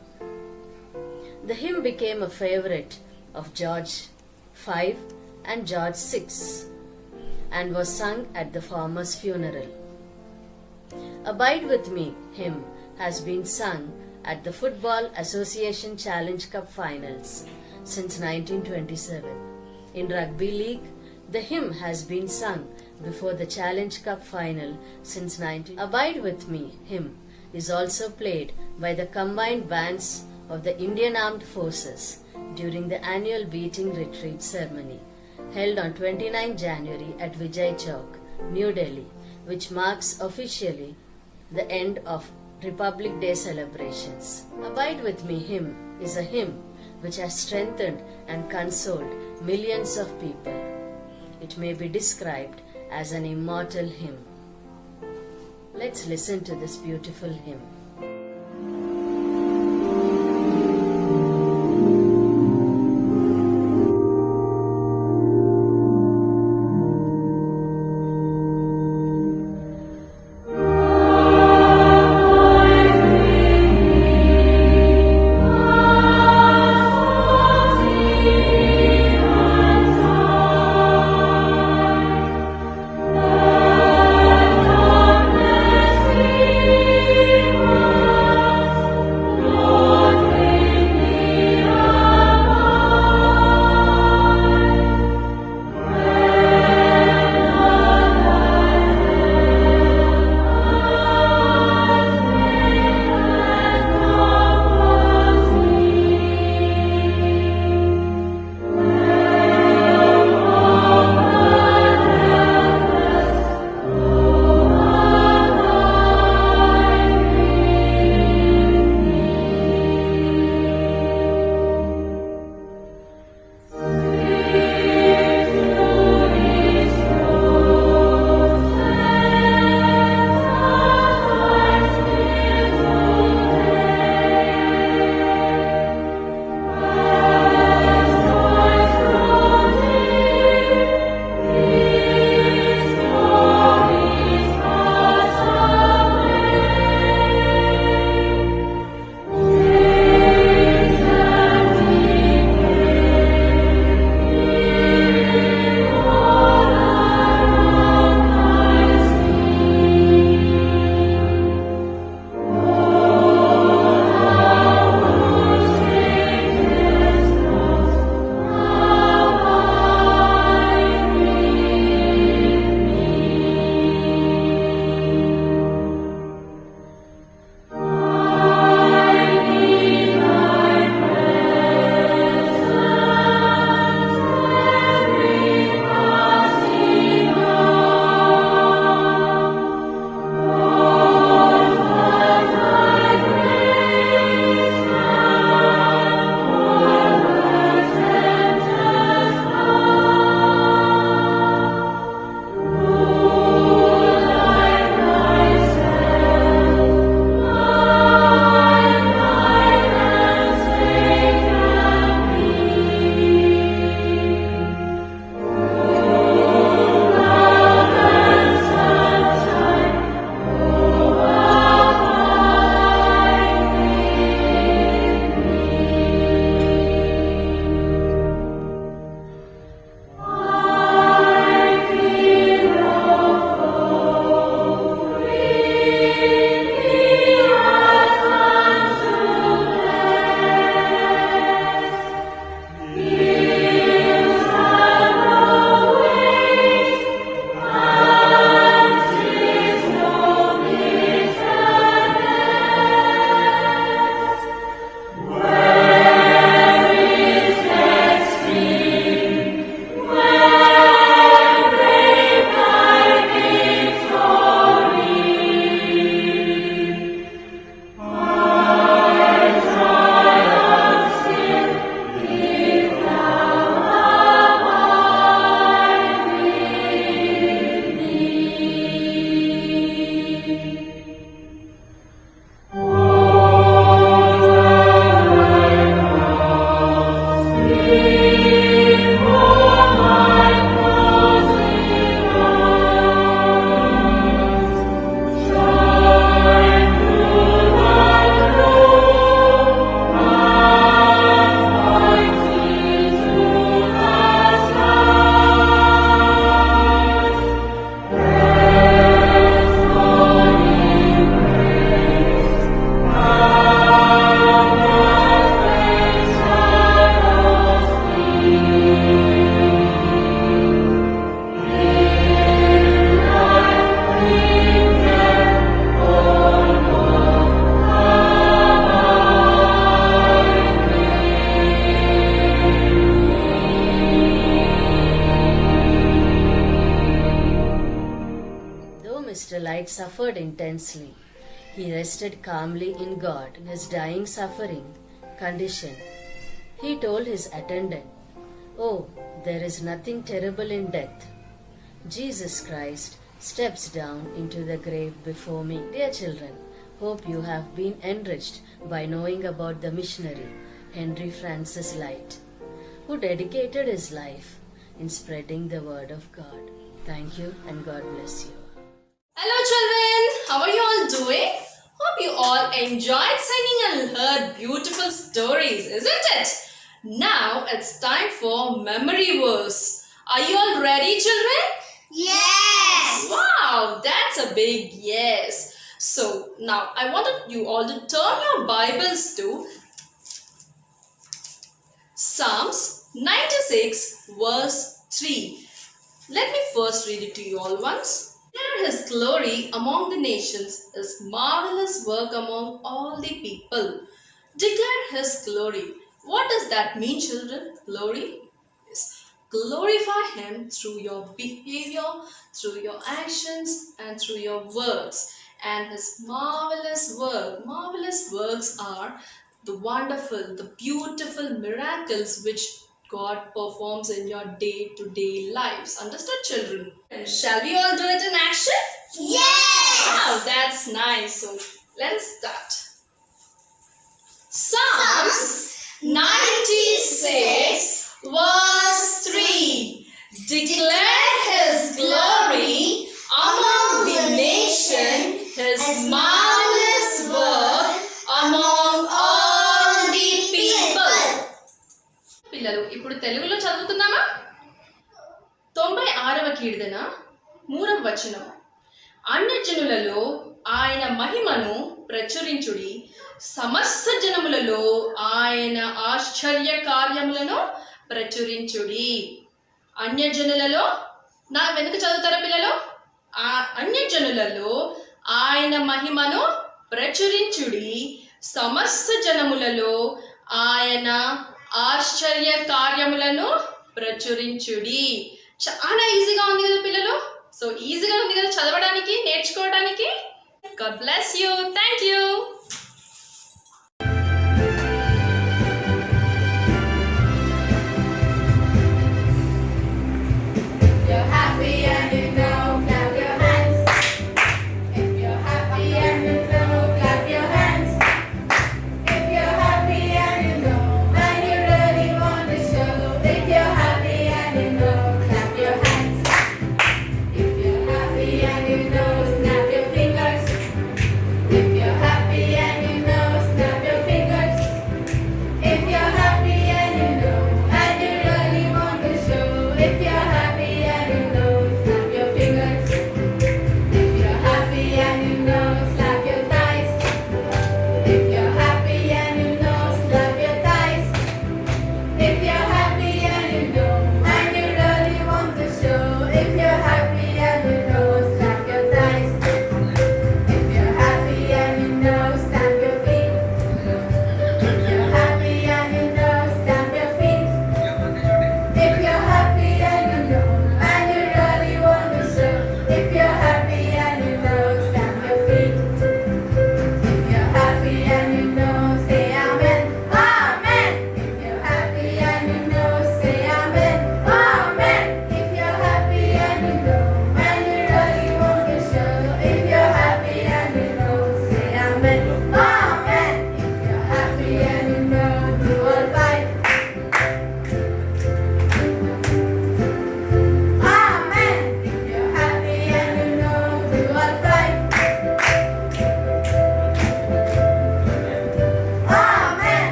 Speaker 7: The hymn became a favorite of George V and George VI and was sung at the former's funeral. Abide With Me hymn has been sung at the Football Association Challenge Cup finals since 1927. In Rugby League, the hymn has been sung before the Challenge Cup final since 19. Abide With Me hymn is also played by the combined bands of the Indian Armed Forces during the annual beating retreat ceremony held on 29 January at Vijay Chowk, New Delhi, which marks officially the end of Republic Day celebrations. Abide With Me hymn is a hymn which has strengthened and consoled millions of people. It may be described as an immortal hymn. Let's listen to this beautiful hymn.
Speaker 6: Thank you.
Speaker 7: might suffered intensely. He rested calmly in God in his dying suffering condition. He told his attendant, "Oh, there is nothing terrible in death. Jesus Christ steps down into the grave before me." Dear children, hope you have been enriched by knowing about the missionary Henry Francis Light, who dedicated his life in spreading the word of God. Thank you and God bless you.
Speaker 8: Hello children, how are you all doing? Hope you all enjoyed singing and heard beautiful stories, isn't it? Now it's time for memory verse. Are you all ready children?
Speaker 6: Yes!
Speaker 8: Wow, that's a big yes. So now I wanted you all to turn your Bibles to Psalms 96 verse 3. Let me first read it to you all once. Declare his glory among the nations, his marvelous work among all the people. Declare his glory. What does that mean, children? Glory? Yes. Glorify him through your behavior, through your actions, and through your words. And his marvelous works are the wonderful, the beautiful miracles which God performs in your day-to-day lives. Understood, children? And shall we all do it in action?
Speaker 6: Yes!
Speaker 8: Wow, that's nice. So let us start. Psalms 96 verse 3. Declare his glory among the nation, his marvelous work among all the people. పిల్లలు ఇప్పుడు తెలుగులో చదువుతున్నామా? 96వ కీర్తన 3వ వచనం. అన్యజనులలో ఆయన మహిమను ప్రచురించుడి, సమస్త జనములలో ఆయన ఆశ్చర్య కార్యములను ప్రచురించుడి. అన్యజనులలో, నా వెనుక చదువుతారా పిల్లలు? ఆ అన్యజనులలో ఆయన మహిమను ప్రచురించుడి, సమస్త జనములలో ఆయన ఆశ్చర్య కార్యములను ప్రచురించుడి. చాలా ఈజీగా ఉంది కదా పిల్లలు? సో ఈజీగా ఉంది కదా చదవడానికి, నేర్చుకోవడానికి. God bless you. Thank you.
Speaker 6: You're happy and you know, clap your hands. If you're happy and you know, clap your hands. If you're happy and you know, and you really want to show. If you're happy and you know, clap your hands. If you're happy and you know, snap your fingers. If you're happy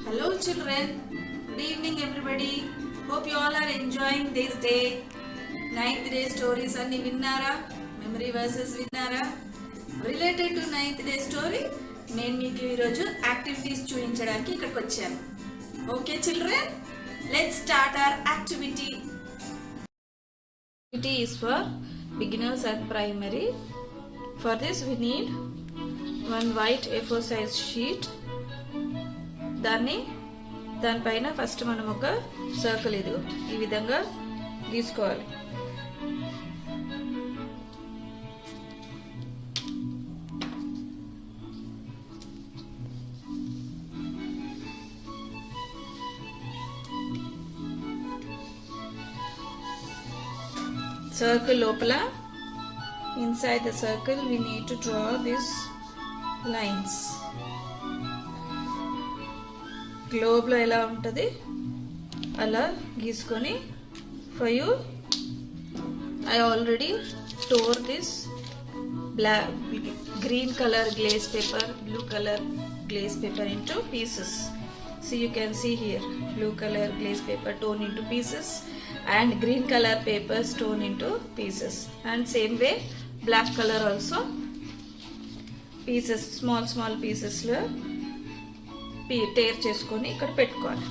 Speaker 9: Hello children, good evening everybody. Hope you all are enjoying this day. 9th day stories అన్ని విన్నారా? Memory versus విన్నారా? Related to 9th day story నేను మీకు ఈరోజు activities చూపించడానికి ఇక్కడికి వచ్చాను. Okay children, let's start our activity. Activity is for beginners and primary. For this we need one white A4 size sheet. దానిపైన ఫస్ట్ మనం ఒక సర్కిల్ ఇది ఈ విధంగా గీసుకోవాలి. సర్కిల్ లోపల inside the circle we need to draw these lines. Globe లో ఎలా ఉంటుంది అలా గీసుకొని for you I already tore this black green color glaze paper, blue color glaze paper into pieces. So you can see here blue color glaze paper torn into pieces and green color paper torn into pieces, and same way black color also pieces, small pieces లో tear చేసుకొని ఇక్కడ పెట్టుకోవాలి.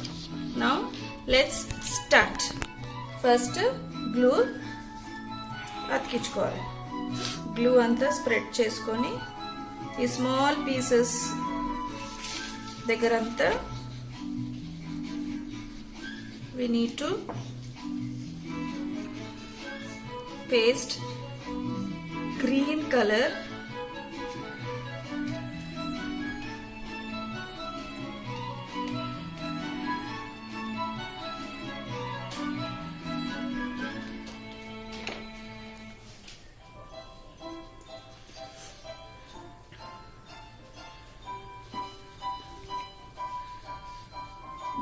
Speaker 9: Now let's start. First glue అతికించుకోవాలి. Glue అంతా spread చేసుకొని ఈ small pieces దగ్గరంతా we need to paste green color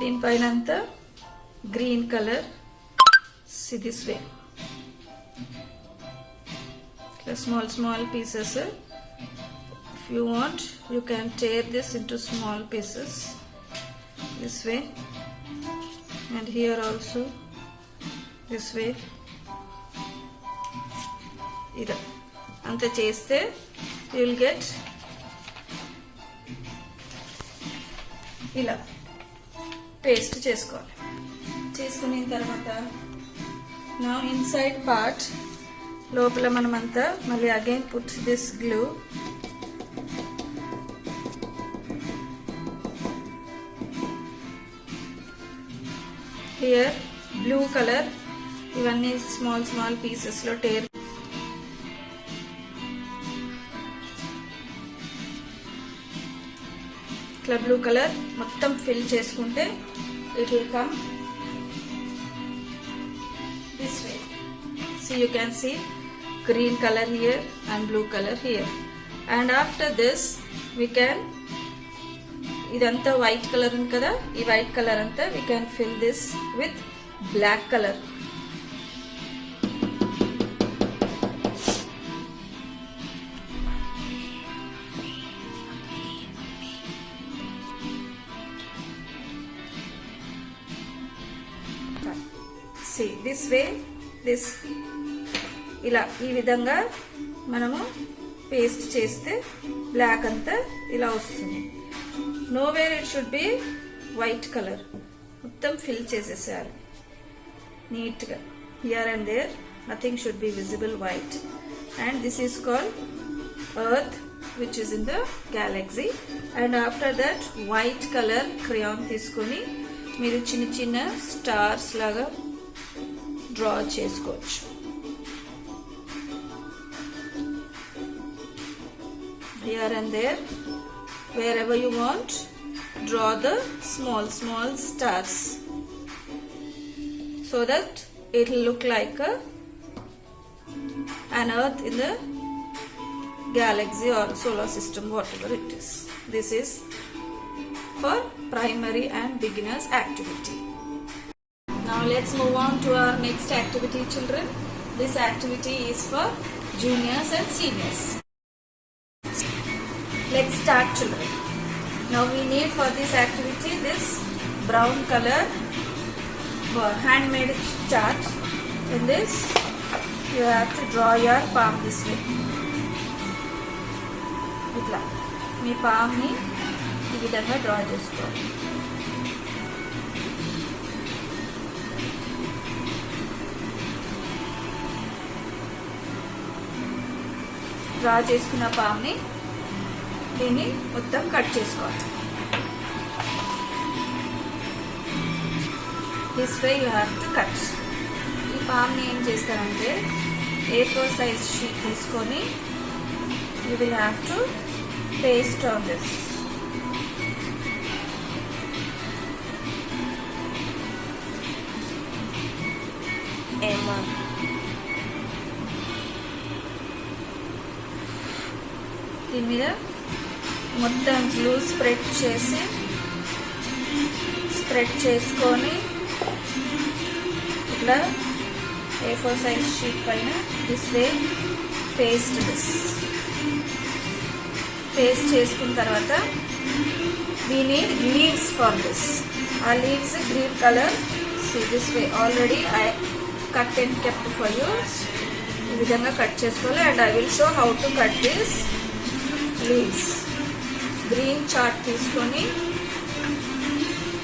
Speaker 9: దీనిపైన అంతా green colour see this way small pieces. If you want you can tear this into small pieces this way, and here also this way. ida anta cheste you will get ఇలా paste చేసుకోవాలి. చేసుకున్న తర్వాత నా inside part లోపల మనమంతా మళ్ళీ again put this glue. Here blue colour ఇవన్నీ small pieces లో టేర్ ఇట్లా బ్లూ కలర్ మొత్తం ఫిల్ చేసుకుంటే it will come this way. See, you can see green color here and blue color here, and after this we can idantha white color undi kada ee white color anta we can fill this with black color. See this way, this ఇలా ఈ విధంగా మనము paste చేస్తే black అంతా ఇలా వస్తుంది. Nowhere it should be white colour మొత్తం fill చేసేసారు నీట్గా. Here and there nothing should be visible white, and this is called earth which is in the galaxy. And after that white colour crayon తీసుకొని మీరు చిన్న stars లాగా draw చేసుకోవచ్చు. Here and there, wherever you want, draw the small stars so that it will look like an earth in the galaxy or solar system, whatever it is. This is for primary and beginners activity. Now let's move on to our next activity, children. This activity is for juniors and seniors. Let's start, children. Now we need for this activity this brown color handmade chart. In this you have to draw your palm this way. ఇట్లా మీ పామ్ని ఈ విధంగా draw చేసుకోవాలి. Draw చేసుకున్న పామ్ని దీన్ని మొత్తం cut చేసుకోవాలి. This way you have to cut. ఈ పామ్ని ఏం చేస్తారంటే A4 సైజ్ షీట్ తీసుకొని you will have to paste on this. Emma. దీని మీద మొత్తం గ్లూ స్ప్రెడ్ చేసుకొని ఇట్లా A4 సైజ్ షీట్ పైన దిస్ వే పేస్ట్ చేసుకున్న తర్వాత we need leaves for this. Our leaves green color. See this way already I cut and kept for you. ఈ విధంగా కట్ చేసుకోవాలి and I will show how to cut this leaves. Green chart తీసుకొని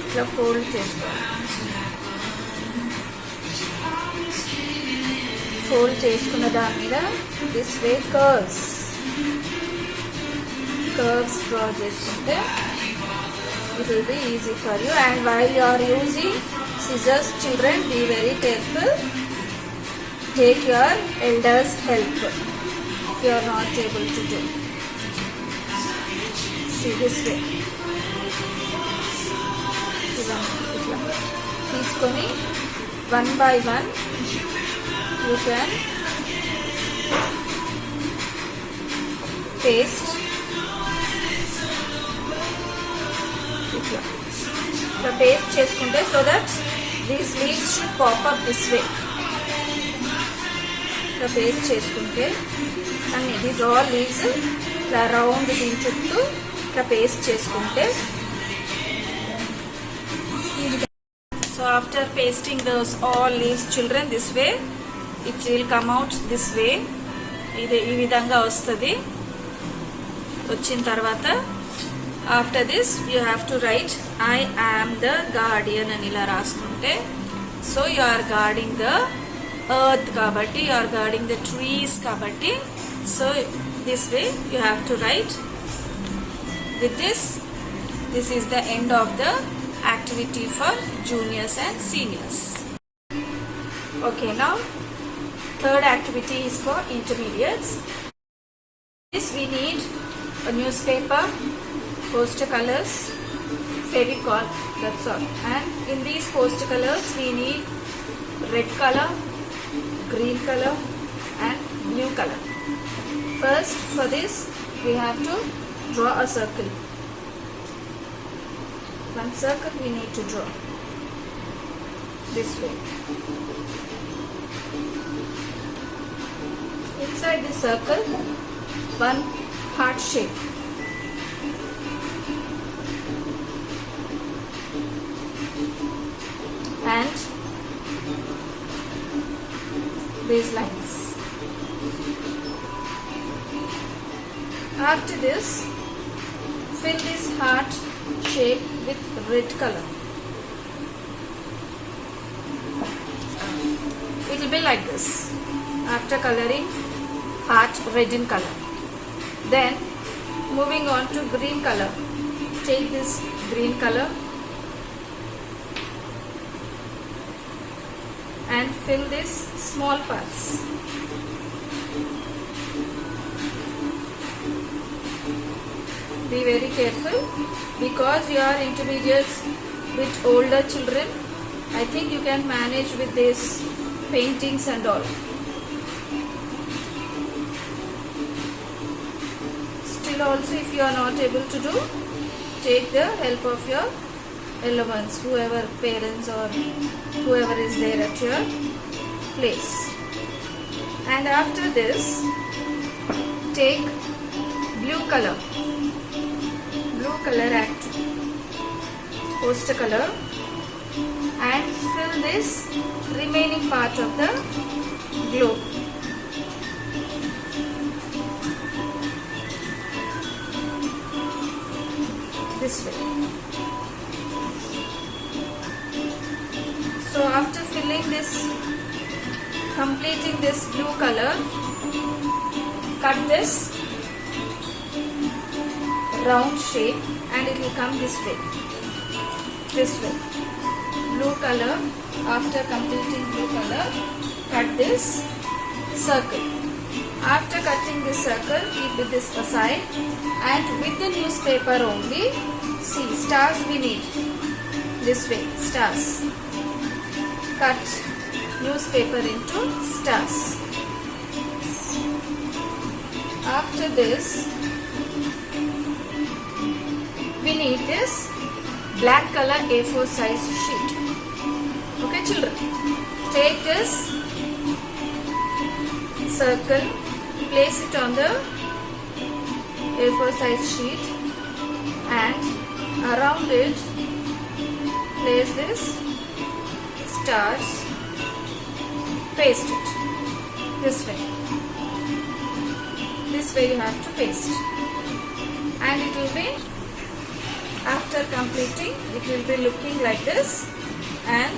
Speaker 9: ఇట్లా fold చేసుకోవాలి. Fold చేసుకున్న దాని మీద this way curves draw చేసుకుంటే it will be easy for you. And while you are using scissors, children, be very careful. Take your elders' help if you are not able to do. See this way. ఇట్లా తీసుకొని one by one you can paste. The paste చేసుకుంటే so that these leaves should pop up this way. The paste చేసుకుంటే అన్ని these all leaves ఇలా round దీని చుట్టూ ఇట్లా paste చేసుకుంటే so after pasting those all leaves, children, this way it will come out this way. ఇది ఈ విధంగా వస్తుంది. వచ్చిన తర్వాత after this you have to write I am the guardian అని ఇలా రాసుకుంటే so you are guarding the earth kabatti, you are guarding the trees kabatti, so this way you have to write. With this is the end of the activity for juniors and seniors. Okay, now third activity is for intermediates. This we need a newspaper, poster colors, Fevicol, that's all. And in these poster colors we need red color, green color and blue color. First for this we have to draw a circle. One circle we need to draw this way. Inside the circle one heart shape. And these lines. After this, fill this heart shape with red color. It will be like this. After coloring heart red in color, then moving on to green color. Take this green color and fill this small parts. Be very careful because you are intermediates with older children. I think you can manage with this paintings and all. Still also if you are not able to do, take the help of your elder ones, whoever parents or whoever is there at your place. And after this, take blue color. blue color poster color and fill this remaining part of the globe. This way. So after completing this blue color, cut this round shape and it will come this way. Blue color, after completing blue color, cut this circle. After cutting this circle, keep this aside and with the newspaper only, see stars we need. This way, stars. Cut newspaper into stars. After this, we need this black color A4 size sheet. Okay children, take this circle, place it on the A4 size sheet and around it place this stars, paste it this way. This way you have to paste and it will be, after completing it will be looking like this, and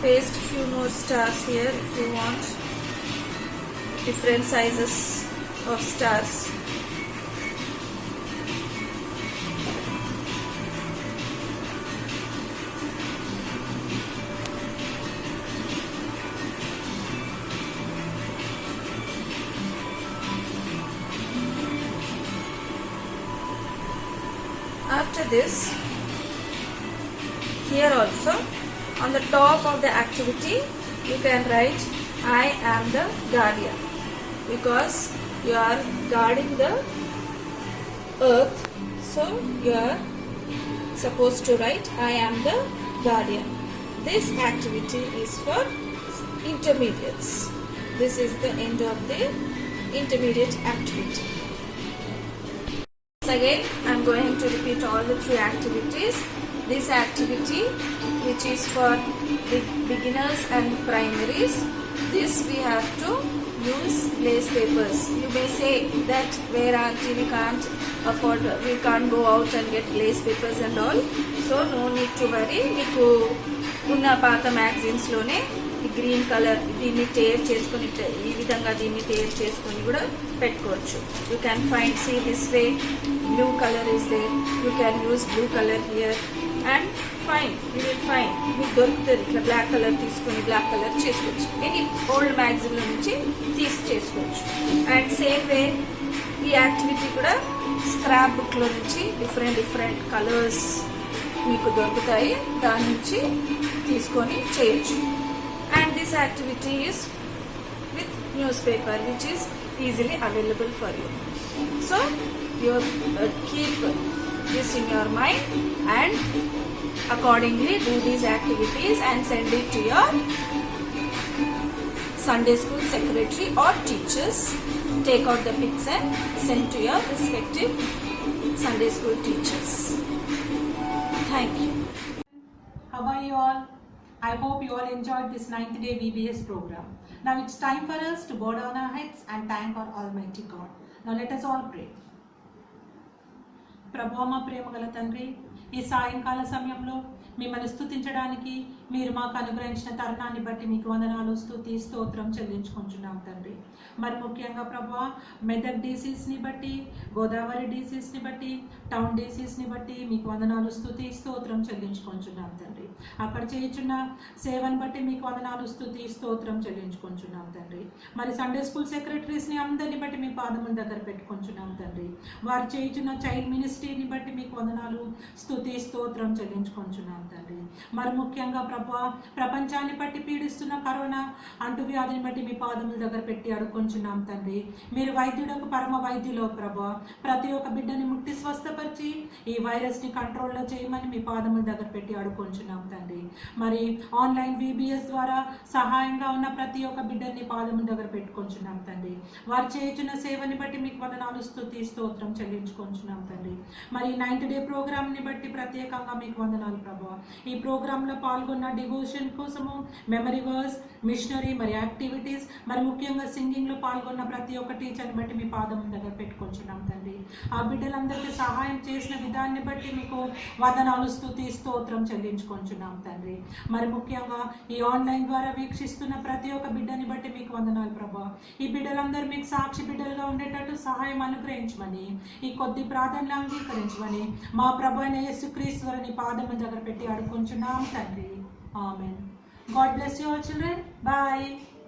Speaker 9: paste few more stars here if you want different sizes of stars. After this, here also on the top of the activity you can write I am the guardian, because you are guarding the earth, so you are supposed to write I am the guardian. This activity is for intermediates. This is the end of the intermediate activity. Again, I am going to repeat all the three activities. This activity, which is for the beginners and primaries, this we have to use lace papers. You may say that where auntie we can't afford, we can't go out and get lace papers and all. So no need to worry. మీకు ఉన్న పాత magazines లోనే ఈ green colour దీన్ని tear చేసుకొని ఈ విధంగా దీన్ని టేర్ చేసుకొని కూడా పెట్టుకోవచ్చు. You can find see this way blue colour is there, you can use blue colour here and fine you will fine మీకు దొరుకుతుంది. ఇట్లా బ్లాక్ కలర్ తీసుకొని బ్లాక్ కలర్ చేసుకోవచ్చు. ఎనీ ఓల్డ్ మ్యాగజైన్ల నుంచి చేసుకోవచ్చు. అండ్ సేమ్ వే ఈ యాక్టివిటీ కూడా స్క్రాప్ బుక్లో నుంచి డిఫరెంట్ కలర్స్ మీకు దొరుకుతాయి, దాని నుంచి తీసుకొని చేయొచ్చు. And this activity is with newspaper, which is easily available for you. So you keep this in your mind and accordingly do these activities and send it to your Sunday school secretary or teachers. Take out the pics and send to your respective Sunday school teachers. Thank you.
Speaker 10: How are you all? I hope you all enjoyed this 9th day VBS program. Now it's time for us to bow down our heads and thank our Almighty God. Now let us all pray. ప్రభువా మా ప్రేమగల తండ్రి, ఈ సాయంకాల సమయంలో మిమ్మల్ని స్తుతించడానికి మీరు మాకు అనుగ్రహించిన తరుణాన్ని బట్టి మీకు వందనాలు, స్తుతి, స్తోత్రం చెల్లించుకుంటున్నాం తండ్రి. మరి ముఖ్యంగా ప్రభువా మెదక్ డీసీస్ని బట్టి, గోదావరి డీసీస్ని బట్టి, టౌన్ డీసీస్ని బట్టి మీకు వందనాలు, స్తుతి, స్తోత్రం చెల్లించుకుంటున్నాం తండ్రి. అక్కడ చేయుచున్న సేవను బట్టి మీకు వందనాలు, స్తుతి, స్తోత్రం చెల్లించుకుంటున్నాం తండ్రి. మరి సండే స్కూల్ సెక్రటరీస్ని అందరిని బట్టి మీ పాదముల దగ్గర పెట్టుకుంటున్నాం తండ్రి. వారు చేయుచున్న చైల్డ్ మినిస్ట్రీని బట్టి మీకు వందనాలు, స్తుతి, స్తోత్రం చెల్లించుకుంటున్నాం తండ్రి. మరి ముఖ్యంగా ప్రభా ప్రపంచాన్ని బట్టి పీడిస్తున్న కరోనా అంటువ్యాధిని బట్టి మీ పాదముల దగ్గర పెట్టి అడుక్కొంచున్నాం తండ్రి. మీరు వైద్యులకు పరమ వైద్యులో ప్రభా ప్రతి ఒక్క బిడ్డని ముట్టి స్వస్థపరిచి ఈ వైరస్ని కంట్రోల్లో చేయమని మీ పాదముల దగ్గర పెట్టి అడుక్కొంచున్నాం తండ్రి. మరి ఆన్లైన్ VBS ద్వారా సహాయంగా ఉన్న ప్రతి ఒక్క బిడ్డని పాదముల దగ్గర పెట్టుకొంచున్నాం తండ్రి. వారు చేయుచున్న సేవని బట్టి మీకు వందనాలు స్తుతి స్తోత్రం చెల్లించుకొంచున్నాం తండ్రి. మరి 90 డే ప్రోగ్రామ్ని బట్టి ప్రత్యేకంగా మీకు వందనాలు ప్రభా. ఈ ప్రోగ్రాంలో పాల్గొన్న డివోషన్ కోసము మెమరీ వర్స్ మిషనరీ మరి యాక్టివిటీస్ మరి ముఖ్యంగా సింగింగ్లో పాల్గొన్న ప్రతి ఒక్క టీచర్ని బట్టి మీ పాదం దగ్గర పెట్టుకొంచున్నాం తండ్రి. ఆ బిడ్డలందరికీ సహాయం చేసిన విధాన్ని బట్టి మీకు వందనాలు స్తుతి స్తోత్రం చెల్లించుకొంచున్నాం తండ్రి. మరి ముఖ్యంగా ఈ ఆన్లైన్ ద్వారా వీక్షిస్తున్న ప్రతి ఒక్క బిడ్డని బట్టి మీకు వందనాలు ప్రభా. ఈ బిడ్డలందరూ మీకు సాక్షి బిడ్డలుగా ఉండేటట్టు సహాయం అనుగ్రహించమని ఈ కొద్ది ప్రార్థనలు అంగీకరించమని మా ప్రభు అయిన యేసుక్రీస్తు వారిని పాదముల దగ్గర పెట్టి అడుక్కొంచున్నాం తండ్రి. ఆమేన్. God bless you all children. Bye.